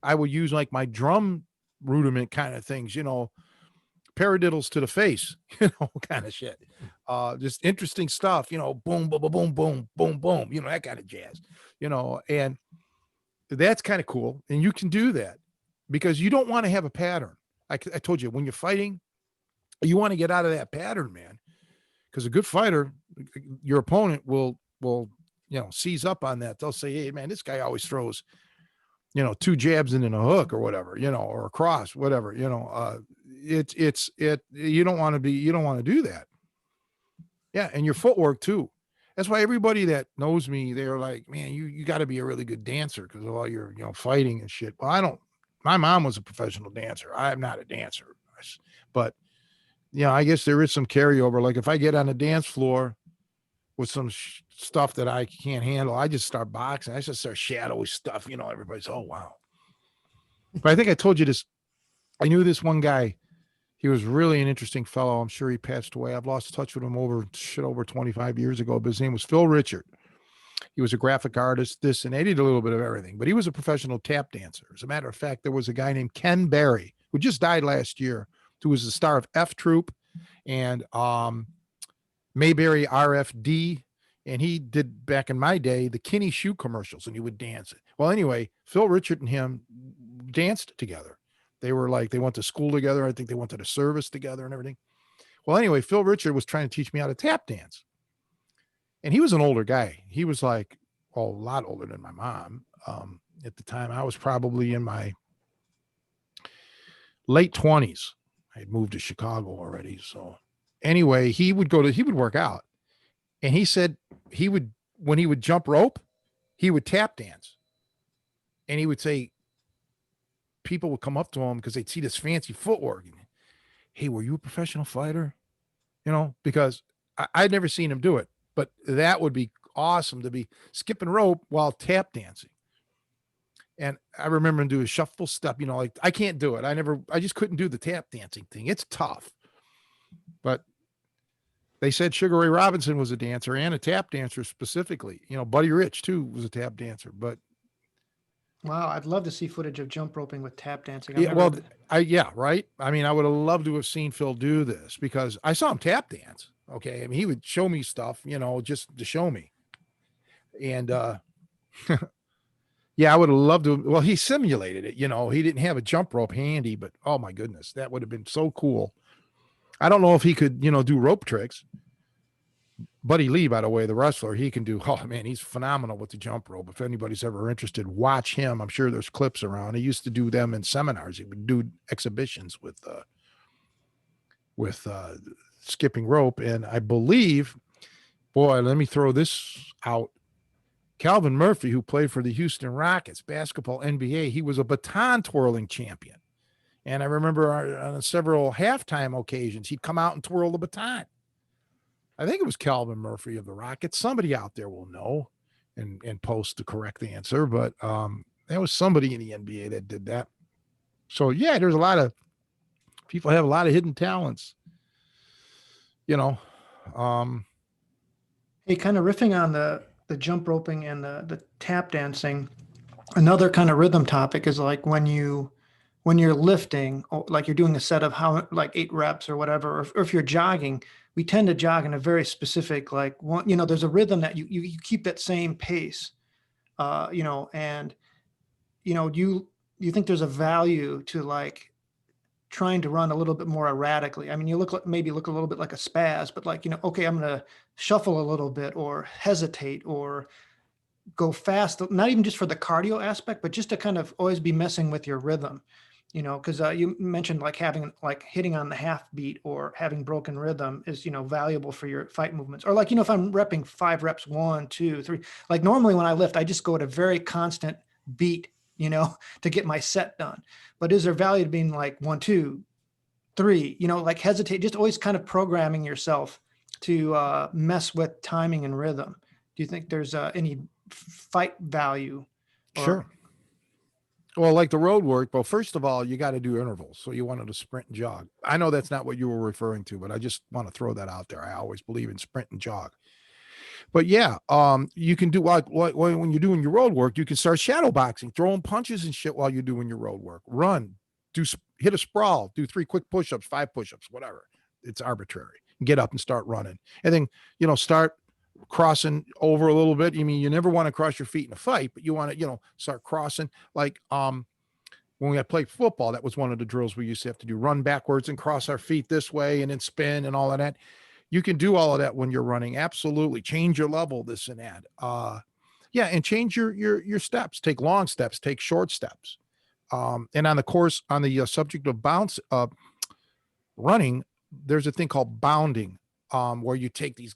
I would use like my drum rudiment kind of things, paradiddles to the face, kind of shit. Just interesting stuff, boom, boom, boom, boom, boom, boom, boom, that kind of jazz, and that's kind of cool. And you can do that because you don't want to have a pattern. I told you, when you're fighting, you want to get out of that pattern, man. Because a good fighter, your opponent will seize up on that. They'll say, hey, man, this guy always throws, 2 jabs and then a hook or whatever, or a cross, whatever, you don't want to do that. Yeah. And your footwork too. That's why everybody that knows me, they're like, man, you got to be a really good dancer because of all your, fighting and shit. Well, my mom was a professional dancer. I'm not a dancer, but I guess there is some carryover. Like if I get on the dance floor with some stuff that I can't handle, I just start boxing. I just start shadowy stuff. Everybody's, oh, wow. But I think I told you this. I knew this one guy. He was really an interesting fellow. I'm sure he passed away. I've lost touch with him over 25 years ago, but his name was Phil Richard. He was a graphic artist, this, and they did a little bit of everything, but he was a professional tap dancer. As a matter of fact, there was a guy named Ken Barry who just died last year, who was the star of F Troop and Mayberry RFD. And he did, back in my day, the Kinney shoe commercials, and he would dance it. Well, anyway, Phil Richard and him danced together. They were like, they went to school together. I think they went to the service together and everything. Well, anyway, Phil Richard was trying to teach me how to tap dance. And he was an older guy. He was like, a lot older than my mom. At the time, I was probably in my late 20s. I had moved to Chicago already. So anyway, he would work out. And he said when he would jump rope, he would tap dance. And he would say, people would come up to him because they'd see this fancy footwork. And, hey, were you a professional fighter? Because I'd never seen him do it, but that would be awesome to be skipping rope while tap dancing. And I remember him do a shuffle step, like I can't do it. I just couldn't do the tap dancing thing. It's tough. But they said Sugar Ray Robinson was a dancer and a tap dancer specifically. Buddy Rich too was a tap dancer, but. Wow. I'd love to see footage of jump roping with tap dancing. Right. I mean, I would have loved to have seen Phil do this because I saw him tap dance. Okay. I mean, he would show me stuff, just to show me. And, yeah, I would have loved to. Well, he simulated it. He didn't have a jump rope handy, but oh my goodness, that would have been so cool. I don't know if he could, do rope tricks. Buddy Lee, by the way, the wrestler, he can do. Oh man, he's phenomenal with the jump rope. If anybody's ever interested, watch him. I'm sure there's clips around. He used to do them in seminars. He would do exhibitions with skipping rope. And I believe, boy, let me throw this out. Calvin Murphy, who played for the Houston Rockets, basketball, NBA, he was a baton twirling champion. And I remember on several halftime occasions, he'd come out and twirl the baton. I think it was Calvin Murphy of the Rockets. Somebody out there will know and post the correct answer, but there was somebody in the NBA that did that. So yeah, there's a lot of people have a lot of hidden talents, Hey, kind of riffing on the jump roping and the tap dancing. Another kind of rhythm topic is like when you're lifting, like you're doing a set of 8 reps or whatever, or if you're jogging, we tend to jog in a very specific, like one, there's a rhythm that you keep that same pace, and, do you think there's a value to like trying to run a little bit more erratically. I mean, you maybe look a little bit like a spaz, but like, okay, I'm going to shuffle a little bit or hesitate or go fast, not even just for the cardio aspect, but just to kind of always be messing with your rhythm, because you mentioned like hitting on the half beat or having broken rhythm is, valuable for your fight movements. Or like, if I'm repping 5 reps, 1, 2, 3, like normally when I lift, I just go at a very constant beat, to get my set done. But is there value to being like 1, 2, 3, like hesitate, just always kind of programming yourself to mess with timing and rhythm? Do you think there's any fight value? Sure. Well, like the road work, well, first of all, you got to do intervals. So you wanted to sprint and jog. I know that's not what you were referring to, but I just want to throw that out there. I always believe in sprint and jog. But yeah, you can do like when you're doing your road work, you can start shadow boxing, throwing punches and shit while you're doing your road work. Run, hit a sprawl, do 3 quick push-ups, 5 push-ups, whatever. It's arbitrary. Get up and start running. And then, start crossing over a little bit. You never want to cross your feet in a fight, but you want to, start crossing. Like when we had played football, that was one of the drills we used to have to do, run backwards and cross our feet this way and then spin and all of that. You can do all of that when you're running. Absolutely. Change your level, this and that. Yeah. And change your steps, take long steps, take short steps. And on the subject of running, there's a thing called bounding, where you take these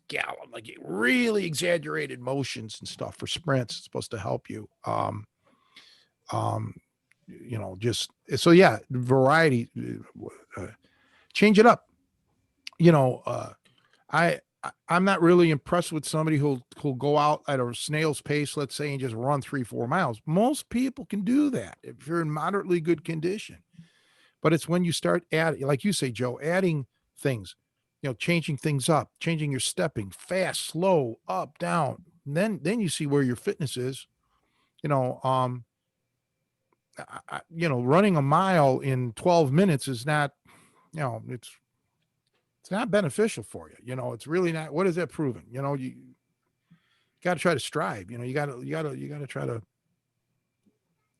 like really exaggerated motions and stuff for sprints. It's supposed to help you. Just so yeah, variety, change it up. I'm not really impressed with somebody who'll go out at a snail's pace, let's say, and just run 3-4 miles. Most people can do that if you're in moderately good condition. But it's when you start adding, like you say, Joe, adding things, changing things up, changing your stepping, fast, slow, up, down. And then you see where your fitness is. Running a mile in 12 minutes is not, it's not beneficial for you. It's really not. What is that proving? You got to try to strive. You got to try to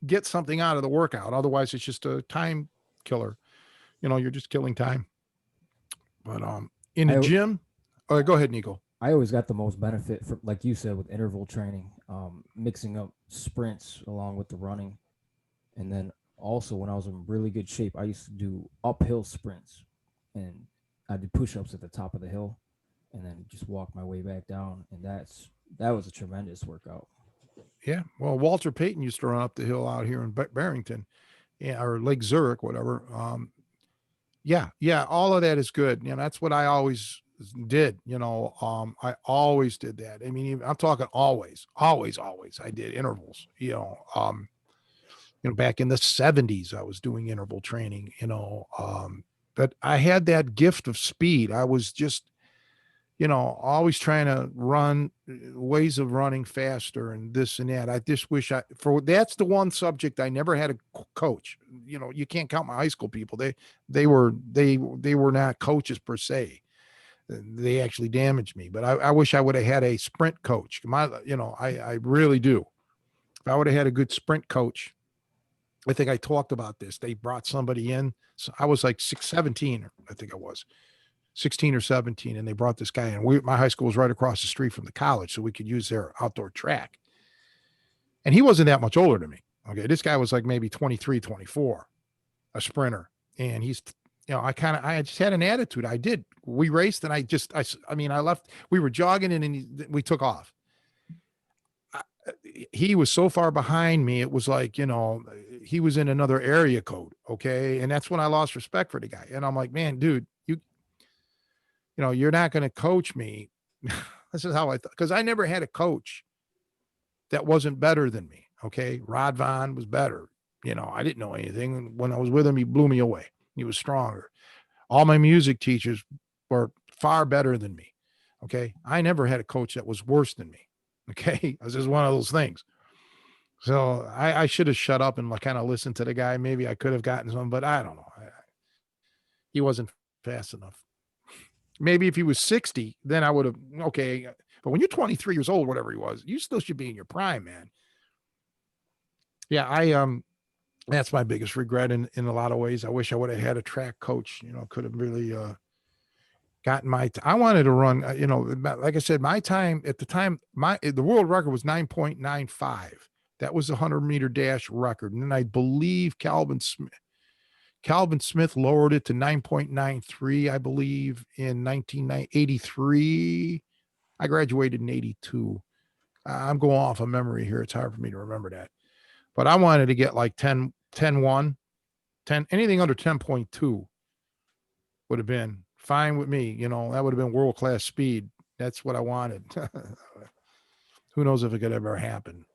get something out of the workout. Otherwise, it's just a time killer. You're just killing time. But in the gym, go ahead, Nico. I always got the most benefit from, like you said, with interval training, mixing up sprints along with the running. And then also when I was in really good shape, I used to do uphill sprints, and I did push-ups at the top of the hill and then just walk my way back down. And that was a tremendous workout. Yeah. Well, Walter Payton used to run up the hill out here in Barrington, or Lake Zurich, whatever. Yeah. All of that is good. That's what I always did. I always did that. I'm talking always. I did intervals. Back in the 70s, I was doing interval training. But I had that gift of speed. I was just, always trying to run ways of running faster and this and that. I just wish that's the one subject I never had a coach. You can't count my high school people. They were not coaches per se. They actually damaged me, but I wish I would have had a sprint coach. I really do. If I would have had a good sprint coach, I think I talked about this. They brought somebody in. So I was like 17, I think I was 16 or 17. And they brought this guy in. My high school was right across the street from the college, so we could use their outdoor track. And he wasn't that much older than me. Okay. This guy was like maybe 23, 24, a sprinter. And he's, I just had an attitude. I did. We raced and I left, we were jogging and we took off. He was so far behind me. It was like, he was in another area code. Okay. And that's when I lost respect for the guy. And I'm like, man, dude, you're not going to coach me. This is how I thought. Cause I never had a coach that wasn't better than me. Okay. Rod Vaughn was better. I didn't know anything. When I was with him, he blew me away. He was stronger. All my music teachers were far better than me. Okay. I never had a coach that was worse than me. Okay. This is one of those things. So I should have shut up and kind of listened to the guy. Maybe I could have gotten some, but I don't know. He wasn't fast enough. Maybe if he was 60, then I would have, okay. But when you're 23 years old, whatever he was, you still should be in your prime, man. Yeah. That's my biggest regret in a lot of ways. I wish I would have had a track coach, could have really gotten I wanted to run, like I said, my time at the time, the world record was 9.95. That was the 100-meter dash record. And then I believe Calvin Smith lowered it to 9.93, I believe, in 1983. I graduated in 82. I'm going off of memory here. It's hard for me to remember that. But I wanted to get like 10, 1, 10, anything under 10.2 would have been fine with me. That would have been world-class speed. That's what I wanted. Who knows if it could ever happen.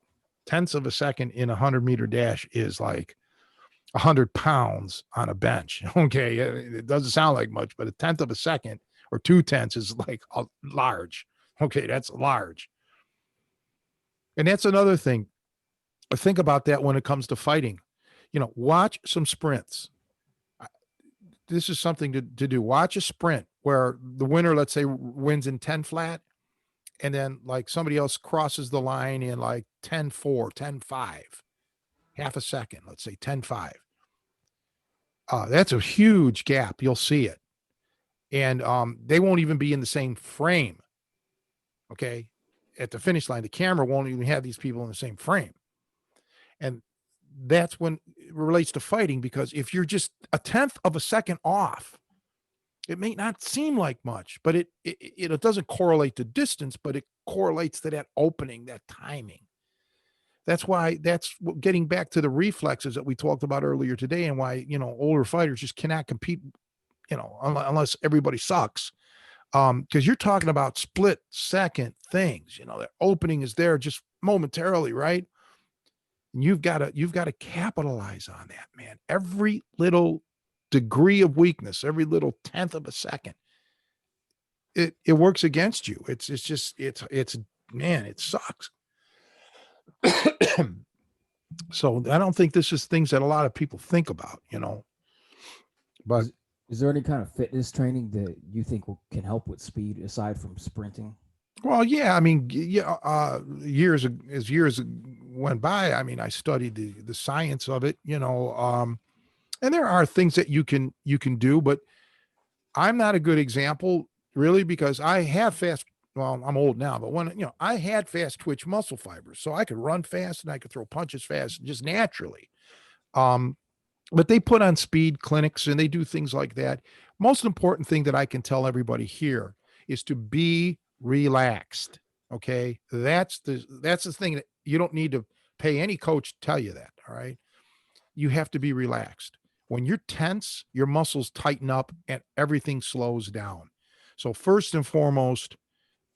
Tenths of a second in a 100-meter dash is like 100 pounds on a bench. Okay. It doesn't sound like much, but a tenth of a second or 2/10 is like large. Okay. That's large. And that's another thing. Think about that when it comes to fighting. Watch some sprints. This is something to do. Watch a sprint where the winner, let's say, wins in 10 flat, and then like somebody else crosses the line in like 10-4, 10-5, half a second, let's say 10-5. That's a huge gap. You'll see it. And they won't even be in the same frame. Okay. At the finish line, the camera won't even have these people in the same frame. And that's when it relates to fighting, because if you're just a tenth of a second off, it may not seem like much, but it doesn't correlate to distance, but it correlates to that opening, that timing. That's why getting back to the reflexes that we talked about earlier today, and why, older fighters just cannot compete, unless everybody sucks. Because you're talking about split second things, the opening is there just momentarily, right? And you've got to capitalize on that, man. Every little degree of weakness, every little tenth of a second, it works against you. It's man, it sucks. So I don't think this is things that a lot of people think about, but is there any kind of fitness training that you think can help with speed aside from sprinting? Well, yeah, I mean, years went by, I mean, I studied the science of it, and there are things that you can do, but I'm not a good example really, because I have fast. Well, I'm old now, but when, I had fast twitch muscle fibers, so I could run fast and I could throw punches fast just naturally. But they put on speed clinics and they do things like that. Most important thing that I can tell everybody here is to be relaxed. Okay. That's the thing that you don't need to pay any coach to tell you that. All right. You have to be relaxed. When you're tense, your muscles tighten up and everything slows down. So first and foremost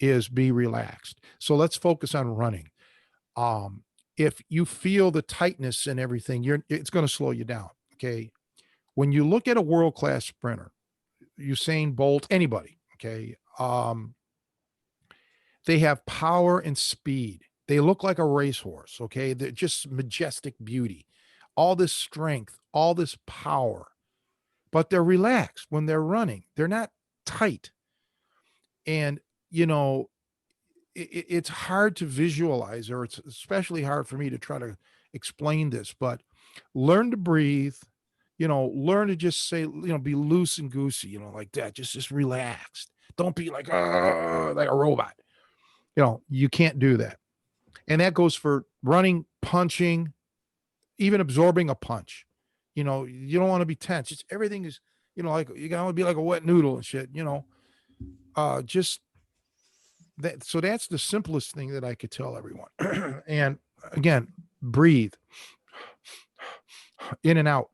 is be relaxed. So let's focus on running. If you feel the tightness and everything, it's going to slow you down. Okay. When you look at a world-class sprinter, Usain Bolt, anybody, okay, they have power and speed. They look like a racehorse. Okay. They're just majestic beauty, all this strength, all this power, but they're relaxed when they're running. They're not tight. And, it's hard to visualize, or it's especially hard for me to try to explain this, but learn to breathe, learn to just say, be loose and goosey, like that, just relaxed. Don't be like a robot. You can't do that. And that goes for running, punching, even absorbing a punch. You don't want to be tense. It's everything is, like you gotta be like a wet noodle and shit, just that. So that's the simplest thing that I could tell everyone. And again, breathe in and out,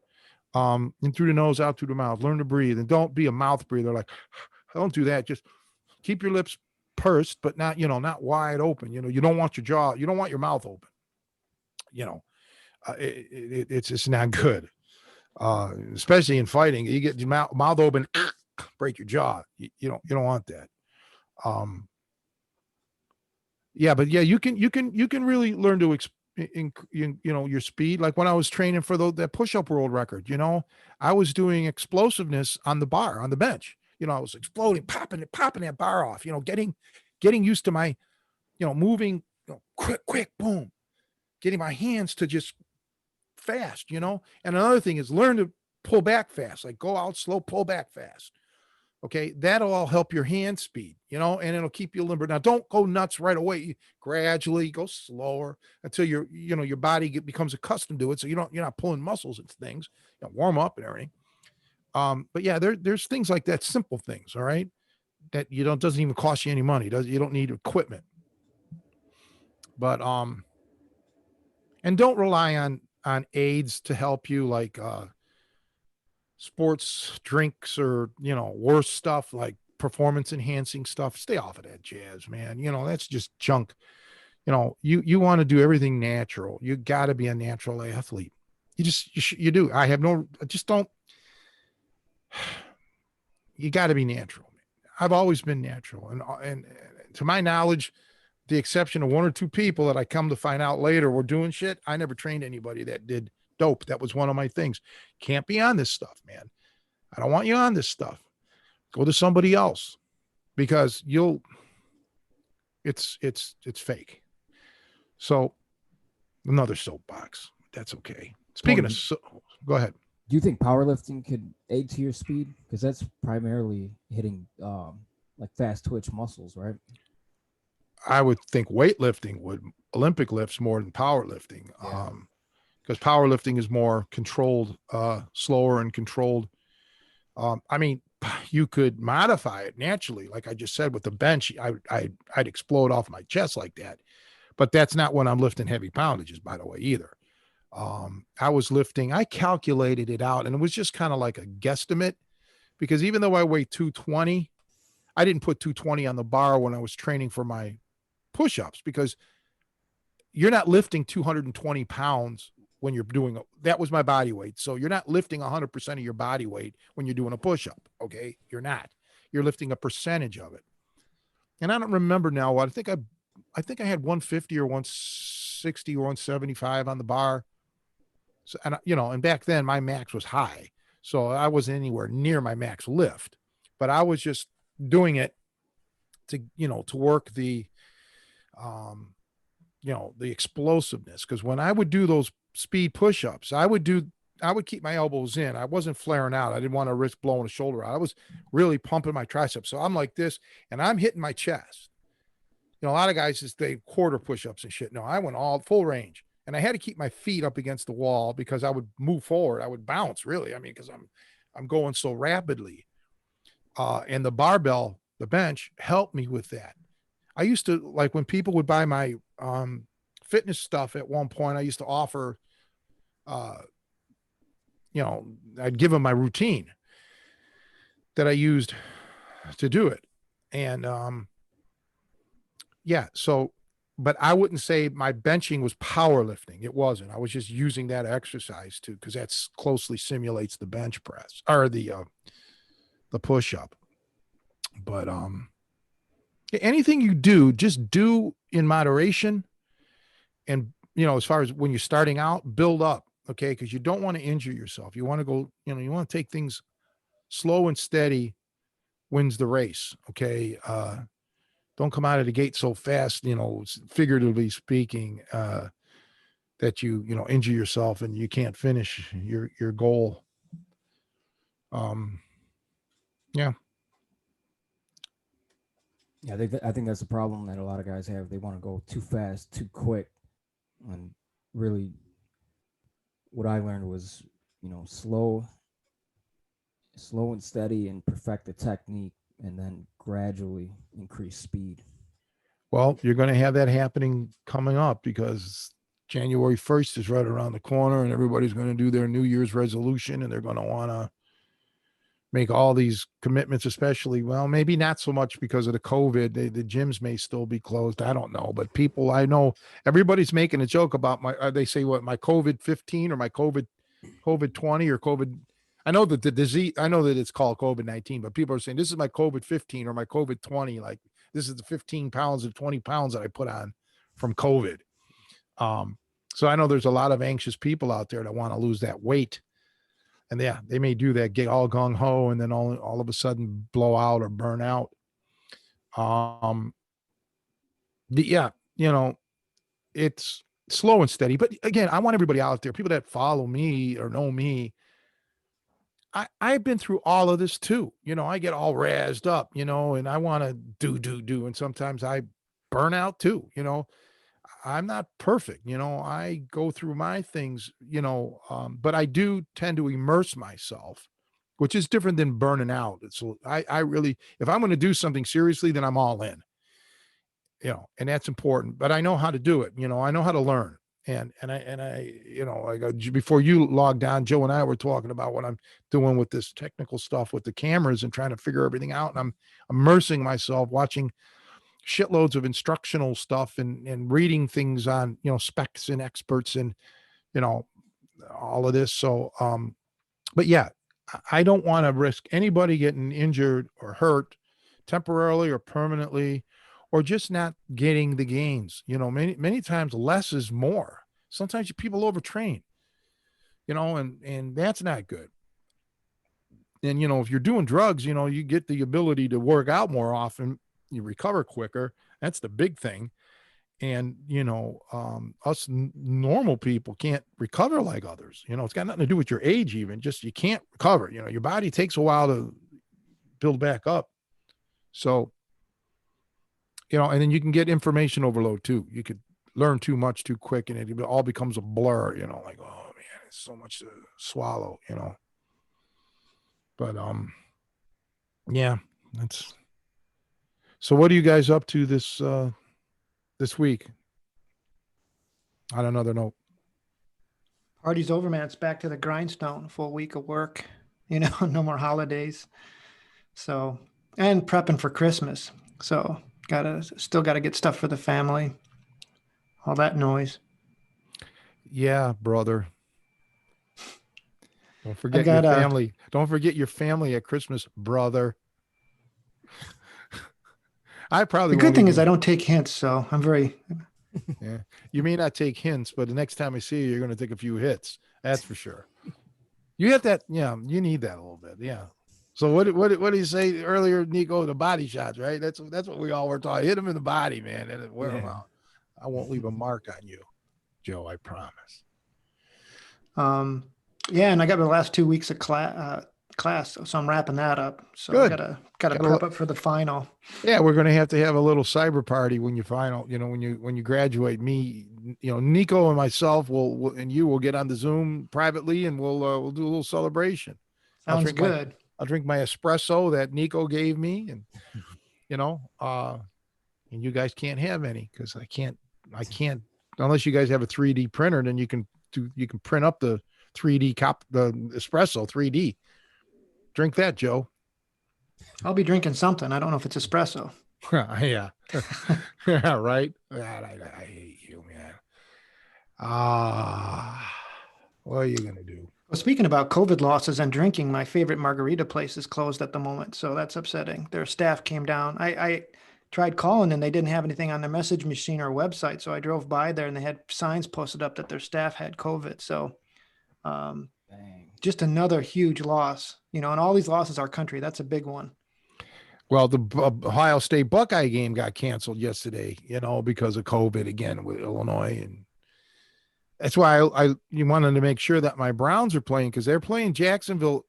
in through the nose, out through the mouth. Learn to breathe, and don't be a mouth breather. Like, don't do that. Just keep your lips pursed, but not, not wide open. You don't want your jaw, you don't want your mouth open. It's not good. Especially in fighting, you get your mouth open, break your jaw. You don't want that. Yeah, but yeah, you can really learn to your speed. Like when I was training for that push-up world record, I was doing explosiveness on the bar, on the bench. I was exploding, popping that bar off, getting used to my, moving, quick, boom, getting my hands to just fast, And another thing is learn to pull back fast, like go out slow, pull back fast. Okay. That'll all help your hand speed, and it'll keep you limber. Now don't go nuts right away. You gradually go slower until your body becomes accustomed to it. So you're not pulling muscles and things, warm up and everything. But yeah, there's things like that, simple things. All right. That doesn't even cost you any money. You don't need equipment, but, and don't rely on aids to help you, like, sports drinks or worse stuff like performance enhancing stuff. Stay off of that jazz, man. That's just junk. You want to do everything natural. You got to be a natural athlete. You do. Just don't. You got to be natural. I've always been natural, and to my knowledge, the exception of one or two people that I come to find out later were doing shit, I never trained anybody that did dope. That was one of my things. Can't be on this stuff, man. I don't want you on this stuff. Go to somebody else, because it's fake. So another soapbox. That's okay. Speaking of, go ahead. Do you think powerlifting could aid to your speed? Because that's primarily hitting like fast twitch muscles, right? I would think weightlifting would, Olympic lifts more than powerlifting. Yeah. Because powerlifting is more controlled, slower and controlled. I mean, you could modify it naturally. Like I just said, with the bench, I'd explode off my chest like that. But that's not when I'm lifting heavy poundages, by the way, either. I calculated it out, and it was just kind of like a guesstimate, because even though I weigh 220, I didn't put 220 on the bar when I was training for my push-ups, because you're not lifting 220 pounds when you're doing that was my body weight. So you're not lifting 100% of your body weight when you're doing a push-up. Okay. You're not, you're lifting a percentage of it. And I don't remember now what I think I had 150 or 160 or 175 on the bar. So, and and back then my max was high. So I wasn't anywhere near my max lift, but I was just doing it to work the, the explosiveness. Cause when I would do those speed push-ups, I would keep my elbows in. I wasn't flaring out. I didn't want to risk blowing a shoulder out. I was really pumping my triceps. So I'm like this, and I'm hitting my chest. A lot of guys just, they quarter push-ups and shit. No, I went all full range, and I had to keep my feet up against the wall because I would move forward. I would bounce, really. I mean, because I'm going so rapidly. And the barbell, the bench, helped me with that. I used to, like, when people would buy my fitness stuff at one point, I used to offer, I'd give them my routine that I used to do it. And so, but I wouldn't say my benching was powerlifting. It wasn't. I was just using that exercise too, because that closely simulates the bench press or the push-up. But anything you do, just do in moderation. And, as far as when you're starting out, build up. Okay. Because you don't want to injure yourself. You want to go, you want to take things slow and steady wins the race. Okay. Don't come out of the gate so fast, figuratively speaking, that you injure yourself and you can't finish your goal. Yeah. Yeah, I think that's a problem that a lot of guys have. They want to go too fast, too quick, and really, what I learned was, slow and steady, and perfect the technique, and then gradually increase speed. Well, you're going to have that happening coming up, because January 1st is right around the corner, and everybody's going to do their New Year's resolution, and they're going to want to make all these commitments, especially, well, maybe not so much because of the COVID. The gyms may still be closed. I don't know. But people, I know everybody's making a joke about they say what, my COVID-15 or my COVID 20 or COVID. I know that the disease, I know that it's called COVID-19, but people are saying this is my COVID-15 or my COVID 20. Like, this is the 15 pounds or 20 pounds that I put on from COVID. So I know there's a lot of anxious people out there that want to lose that weight. And yeah, they may do that, get all gung ho, and then all of a sudden blow out or burn out. But yeah, it's slow and steady. But again, I want everybody out there, people that follow me or know me. I've been through all of this too. I get all razzed up, and I want to do. And sometimes I burn out too. I'm not perfect. I go through my things, but I do tend to immerse myself, which is different than burning out. I really, if I'm going to do something seriously, then I'm all in, and that's important, but I know how to do it. I know how to learn. And I, before you logged on, Joe and I were talking about what I'm doing with this technical stuff with the cameras and trying to figure everything out. And I'm immersing myself, watching shitloads of instructional stuff and reading things on, specs and experts and, all of this. So, but yeah, I don't want to risk anybody getting injured or hurt temporarily or permanently, or just not getting the gains. Many times less is more. Sometimes people overtrain, and that's not good. And, if you're doing drugs, you get the ability to work out more often, you recover quicker. That's the big thing. And, us normal people can't recover like others. It's got nothing to do with your age, even just, you can't recover. Your body takes a while to build back up. So, and then you can get information overload too. You could learn too much too quick and it all becomes a blur, like, oh man, it's so much to swallow, but, yeah, that's, so what are you guys up to this week? On another note. Party's over, man. It's back to the grindstone. Full week of work, no more holidays. So, and prepping for Christmas. So still gotta get stuff for the family. All that noise. Yeah, brother. Don't forget your family. Don't forget your family at Christmas, brother. I probably. The good thing is I don't take hints, so I'm very. Yeah, you may not take hints, but the next time I see you, you're going to take a few hits. That's for sure. You have that. Yeah, you need that a little bit. Yeah. So what did you say earlier, Nico? The body shots, right? That's what we all were talking. Hit him in the body, man, and wear him out. I won't leave a mark on you, Joe. I promise. Yeah, and I got the last 2 weeks of class, so I'm wrapping that up. So I gotta prep up for the final. Yeah, we're gonna have to have a little cyber party when you final. When you graduate. Me, Nico and myself will and you will get on the Zoom privately, and we'll do a little celebration. Sounds good. I'll drink my espresso that Nico gave me, and and you guys can't have any because I can't unless you guys have a 3D printer. Then you can print up the 3D the espresso 3D. Drink that, Joe. I'll be drinking something. I don't know if it's espresso. Yeah. Yeah, right. God, I hate you, man. What are you gonna do? Well, speaking about COVID losses and drinking, my favorite margarita place is closed at the moment, so that's upsetting. Their staff came down. I tried calling and they didn't have anything on their message machine or website, so I drove by there and they had signs posted up that their staff had COVID. So, just another huge loss, and all these losses our country. That's a big one. Well, the Ohio State Buckeye game got canceled yesterday, because of COVID again with Illinois, and that's why you wanted to make sure that my Browns are playing because they're playing Jacksonville.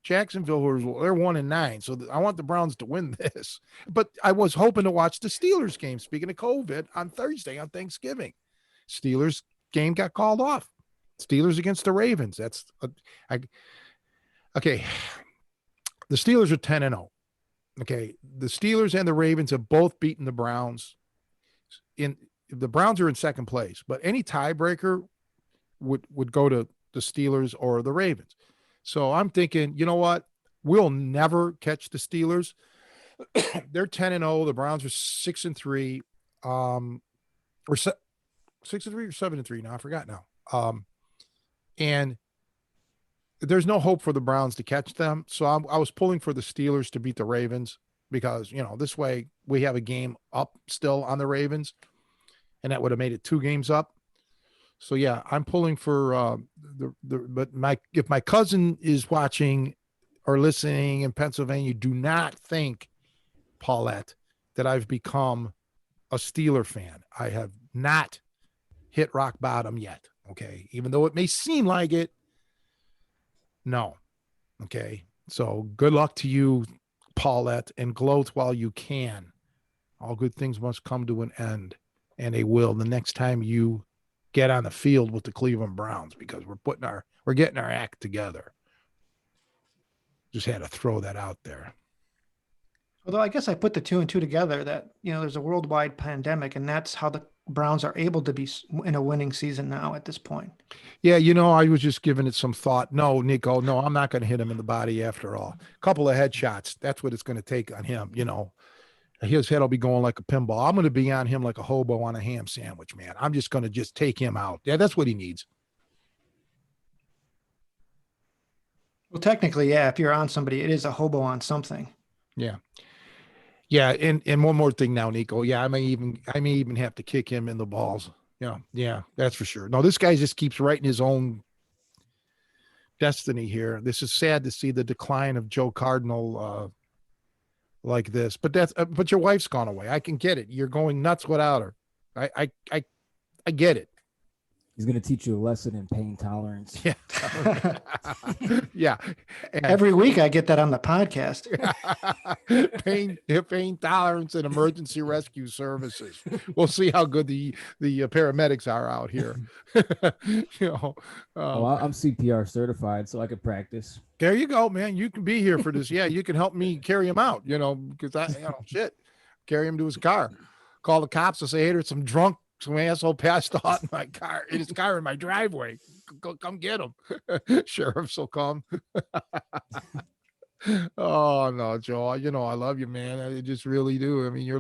Jacksonville, they're 1-9, so I want the Browns to win this. But I was hoping to watch the Steelers game. Speaking of COVID, on Thursday on Thanksgiving, Steelers game got called off. Steelers against the Ravens. Okay. The Steelers are 10-0. Okay. The Steelers and the Ravens have both beaten the Browns. The Browns are in second place, but any tiebreaker would go to the Steelers or the Ravens. So I'm thinking, you know what? We'll never catch the Steelers. They're 10-0. The Browns are 6-3. Or 6-3 or 7-3 now. I forgot now. And there's no hope for the Browns to catch them. So I was pulling for the Steelers to beat the Ravens because, this way we have a game up still on the Ravens, and that would have made it 2 games up. So yeah, I'm pulling for if my cousin is watching or listening in Pennsylvania, do not think, Paulette, that I've become a Steeler fan. I have not hit rock bottom yet. Okay. Even though it may seem like it, no. Okay. So good luck to you, Paulette, and gloat while you can. All good things must come to an end, and they will the next time you get on the field with the Cleveland Browns, because we're getting our act together. Just had to throw that out there. Although I guess I put the 2 and 2 together that, there's a worldwide pandemic, and that's how the Browns are able to be in a winning season now at this point. Yeah, I was just giving it some thought. No, Nico, no, I'm not going to hit him in the body after all. A couple of headshots. That's what it's going to take on him. His head will be going like a pinball. I'm going to be on him like a hobo on a ham sandwich, man. I'm just going to just take him out. Yeah, that's what he needs. Well, technically, yeah, if you're on somebody, it is a hobo on something. Yeah. Yeah, and one more thing now, Nico. Yeah, I may even have to kick him in the balls. Yeah, that's for sure. No, this guy just keeps writing his own destiny here. This is sad to see the decline of Joe Cardinal like this, but your wife's gone away. I can get it. You're going nuts without her. I get it. He's going to teach you a lesson in pain tolerance. Yeah. Yeah. And every week I get that on the podcast. pain tolerance and emergency rescue services. We'll see how good the paramedics are out here. I'm CPR certified, so I could practice. There you go, man. You can be here for this. Yeah, you can help me carry him out, because carry him to his car. Call the cops and say, hey, there's some asshole passed out in his car in my driveway. Come get him. Sheriffs will come. Oh no, Joe. I love you, man. I just really do. I mean, you're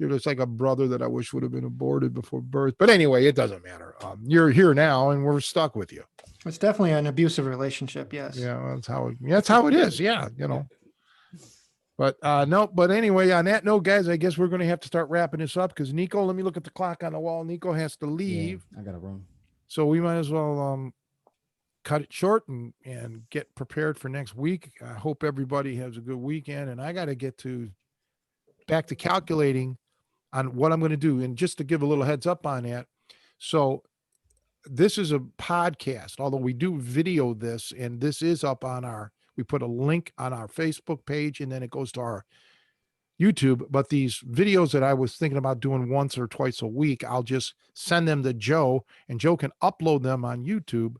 just like a brother that I wish would have been aborted before birth. But anyway, it doesn't matter. You're here now, and we're stuck with you. It's definitely an abusive relationship. Yes. Yeah, that's how it is. Yeah, But no, but anyway, on that note, guys, I guess we're going to have to start wrapping this up because Nico, let me look at the clock on the wall. Nico has to leave. Yeah, I got to run. So we might as well cut it short and get prepared for next week. I hope everybody has a good weekend, and I got to get back to calculating on what I'm going to do. And just to give a little heads up on that. So this is a podcast, although we do video this, and this is up on we put a link on our Facebook page, and then it goes to our YouTube. But these videos that I was thinking about doing once or twice a week, I'll just send them to Joe, and Joe can upload them on YouTube.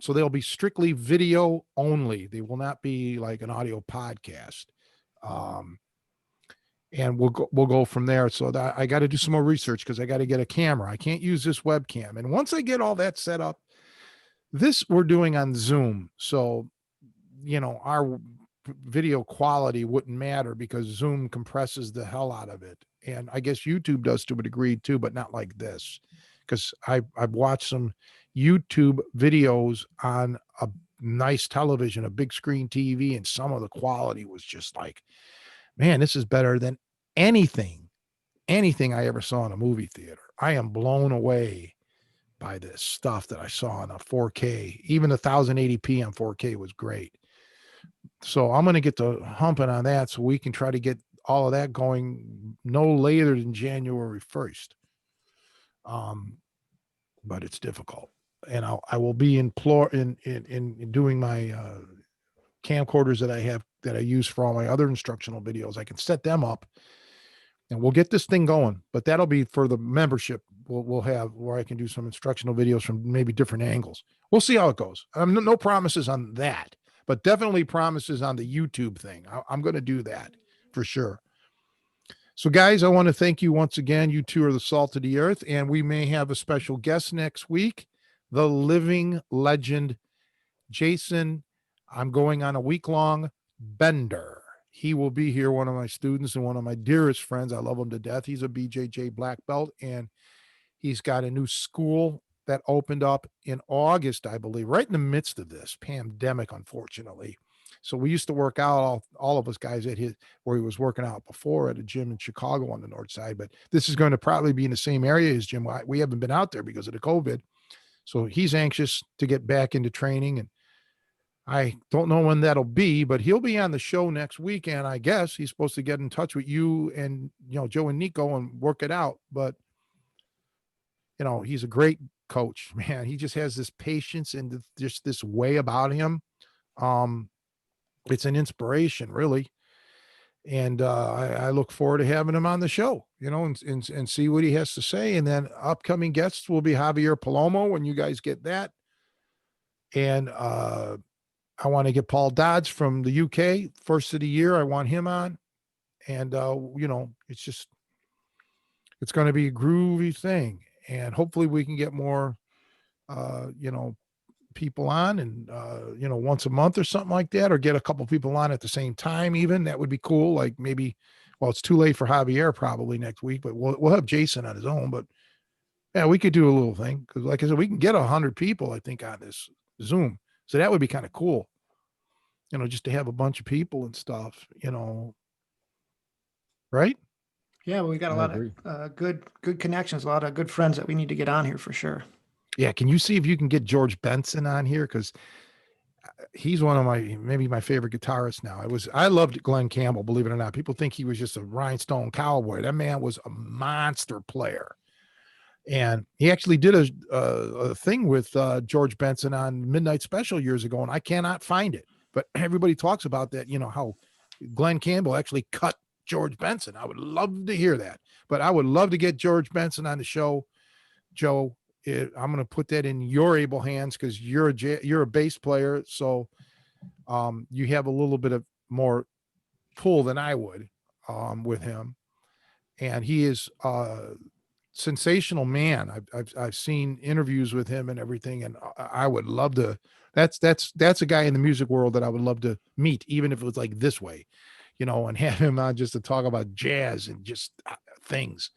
So they'll be strictly video only. They will not be like an audio podcast. And we'll go from there. So that I got to do some more research because I got to get a camera. I can't use this webcam. And once I get all that set up, this we're doing on Zoom. So our video quality wouldn't matter because Zoom compresses the hell out of it. And I guess YouTube does to a degree too, but not like this. Because I've watched some YouTube videos on a nice television, a big screen TV, and some of the quality was just like, man, this is better than anything I ever saw in a movie theater. I am blown away by this stuff that I saw on a 4K. Even 1080p on 4K was great. So I'm going to get to humping on that so we can try to get all of that going no later than January 1st. But it's difficult. And I will be in doing my camcorders that I use for all my other instructional videos. I can set them up and we'll get this thing going, but that'll be for the membership. We'll have where I can do some instructional videos from maybe different angles. We'll see how it goes. No promises on that, but definitely promises on the YouTube thing. I'm going to do that for sure. So guys, I want to thank you once again. You two are the salt of the earth, and we may have a special guest next week, the living legend, Jason. I'm going on a week-long bender. He will be here, one of my students and one of my dearest friends. I love him to death. He's a BJJ black belt, and he's got a new school that opened up in August, I believe, right in the midst of this pandemic, unfortunately. So we used to work out, all of us guys at where he was working out before at a gym in Chicago on the north side. But this is going to probably be in the same area as gym. We haven't been out there because of the COVID. So he's anxious to get back into training. And I don't know when that'll be, but he'll be on the show next week. And I guess he's supposed to get in touch with you and, Joe and Nico and work it out. But he's a great coach, man. He just has this patience and just this way about him. It's an inspiration, really. And I look forward to having him on the show, and see what he has to say. And then upcoming guests will be Javier Palomo when you guys get that. And I want to get Paul Dodds from the UK, first of the year. I want him on. And, it's going to be a groovy thing. And hopefully we can get more, people on and, once a month or something like that, or get a couple people on at the same time. Even that would be cool. Like maybe, well, it's too late for Javier probably next week, but we'll have Jason on his own. But yeah, we could do a little thing. Cause like I said, we can get 100 people, I think, on this Zoom. So that would be kind of cool, just to have a bunch of people and stuff, right? Yeah, well, we got a lot of good connections, a lot of good friends that we need to get on here for sure. Yeah. Can you see if you can get George Benson on here? Cause he's one of maybe my favorite guitarists now. I loved Glenn Campbell, believe it or not. People think he was just a rhinestone cowboy. That man was a monster player. And he actually did a thing with George Benson on Midnight Special years ago, and I cannot find it. But everybody talks about that, how Glenn Campbell actually cut George Benson. I would love to hear that. But I would love to get George Benson on the show. Joe, I'm going to put that in your able hands because you're a bass player, so you have a little bit of more pull than I would with him. And he is sensational man. I've seen interviews with him and everything, and I would love to. That's a guy in the music world that I would love to meet, even if it was like this way, and have him on just to talk about jazz and just things,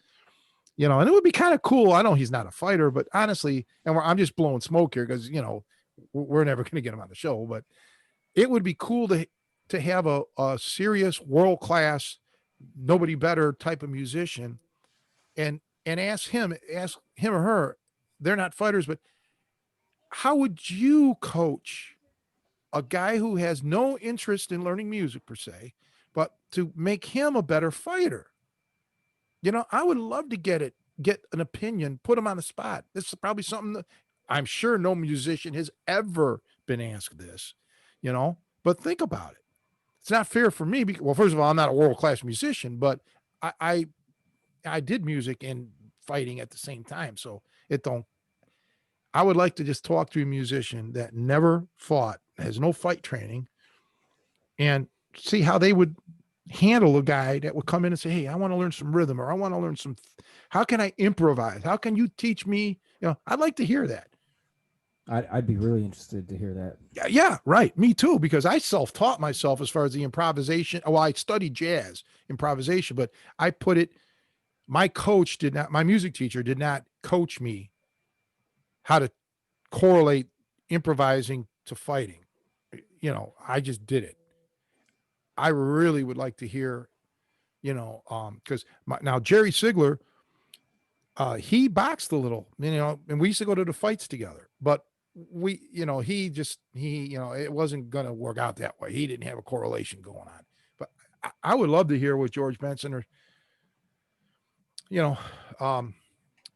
and it would be kind of cool. I know he's not a fighter, but honestly, I'm just blowing smoke here because we're never going to get him on the show, but it would be cool to have a serious world-class, nobody better type of musician, and ask him or her, they're not fighters, but how would you coach a guy who has no interest in learning music per se, but to make him a better fighter? I would love to get an opinion, put him on the spot. This is probably something that I'm sure no musician has ever been asked this, but think about it. It's not fair for me because, well, first of all, I'm not a world-class musician, but I did music and fighting at the same time. So I would like to just talk to a musician that never fought, has no fight training, and see how they would handle a guy that would come in and say, hey, I want to learn some rhythm, or I want to learn how can I improvise? How can you teach me? I'd like to hear that. I'd be really interested to hear that. Yeah, right. Me too, because I self-taught myself as far as the improvisation. Well, I studied jazz improvisation, but I put it, my music teacher did not coach me how to correlate improvising to fighting. I just did it. I really would like to hear, because now Jerry Sigler, he boxed a little, and we used to go to the fights together, but it wasn't going to work out that way. He didn't have a correlation going on, but I would love to hear what George Benson or,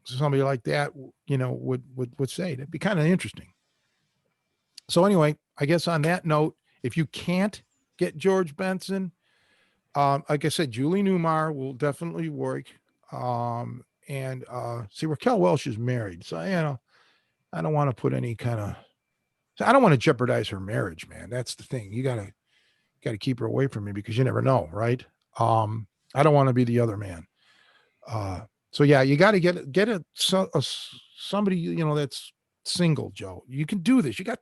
somebody like that, would say. That'd be kind of interesting. So anyway, I guess on that note, if you can't get George Benson, like I said, Julie Newmar will definitely work. And see, Raquel Welch is married, so I don't want to put any I don't want to jeopardize her marriage, man. That's the thing. You gotta keep her away from me because you never know, right? I don't want to be the other man. So yeah, you got to get somebody that's single, Joe. You can do this. You got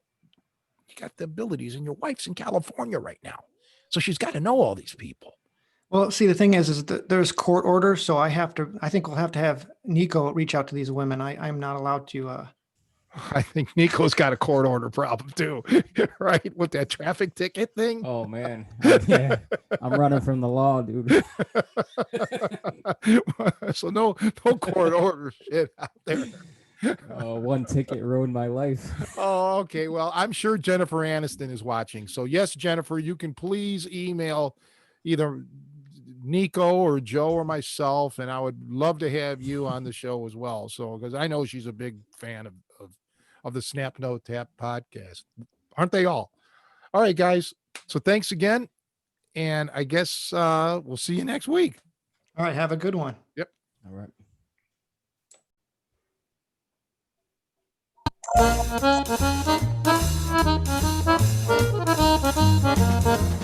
the abilities, and your wife's in California right now, so she's got to know all these people. Well, see, the thing is that there's court orders, so I think we'll have to have Nico reach out to these women. I'm not allowed to. I think Nico's got a court order problem too, right? With that traffic ticket thing. Oh man, yeah, I'm running from the law, dude. So no court order shit out there. One ticket ruined my life. Oh, okay. Well, I'm sure Jennifer Aniston is watching. So yes, Jennifer, you can please email either Nico or Joe or myself, and I would love to have you on the show as well. So, because I know she's a big fan of the Snap No Tap podcast, aren't they all? All right, guys. So thanks again, and I guess we'll see you next week. All right. Have a good one. All right. Thank you.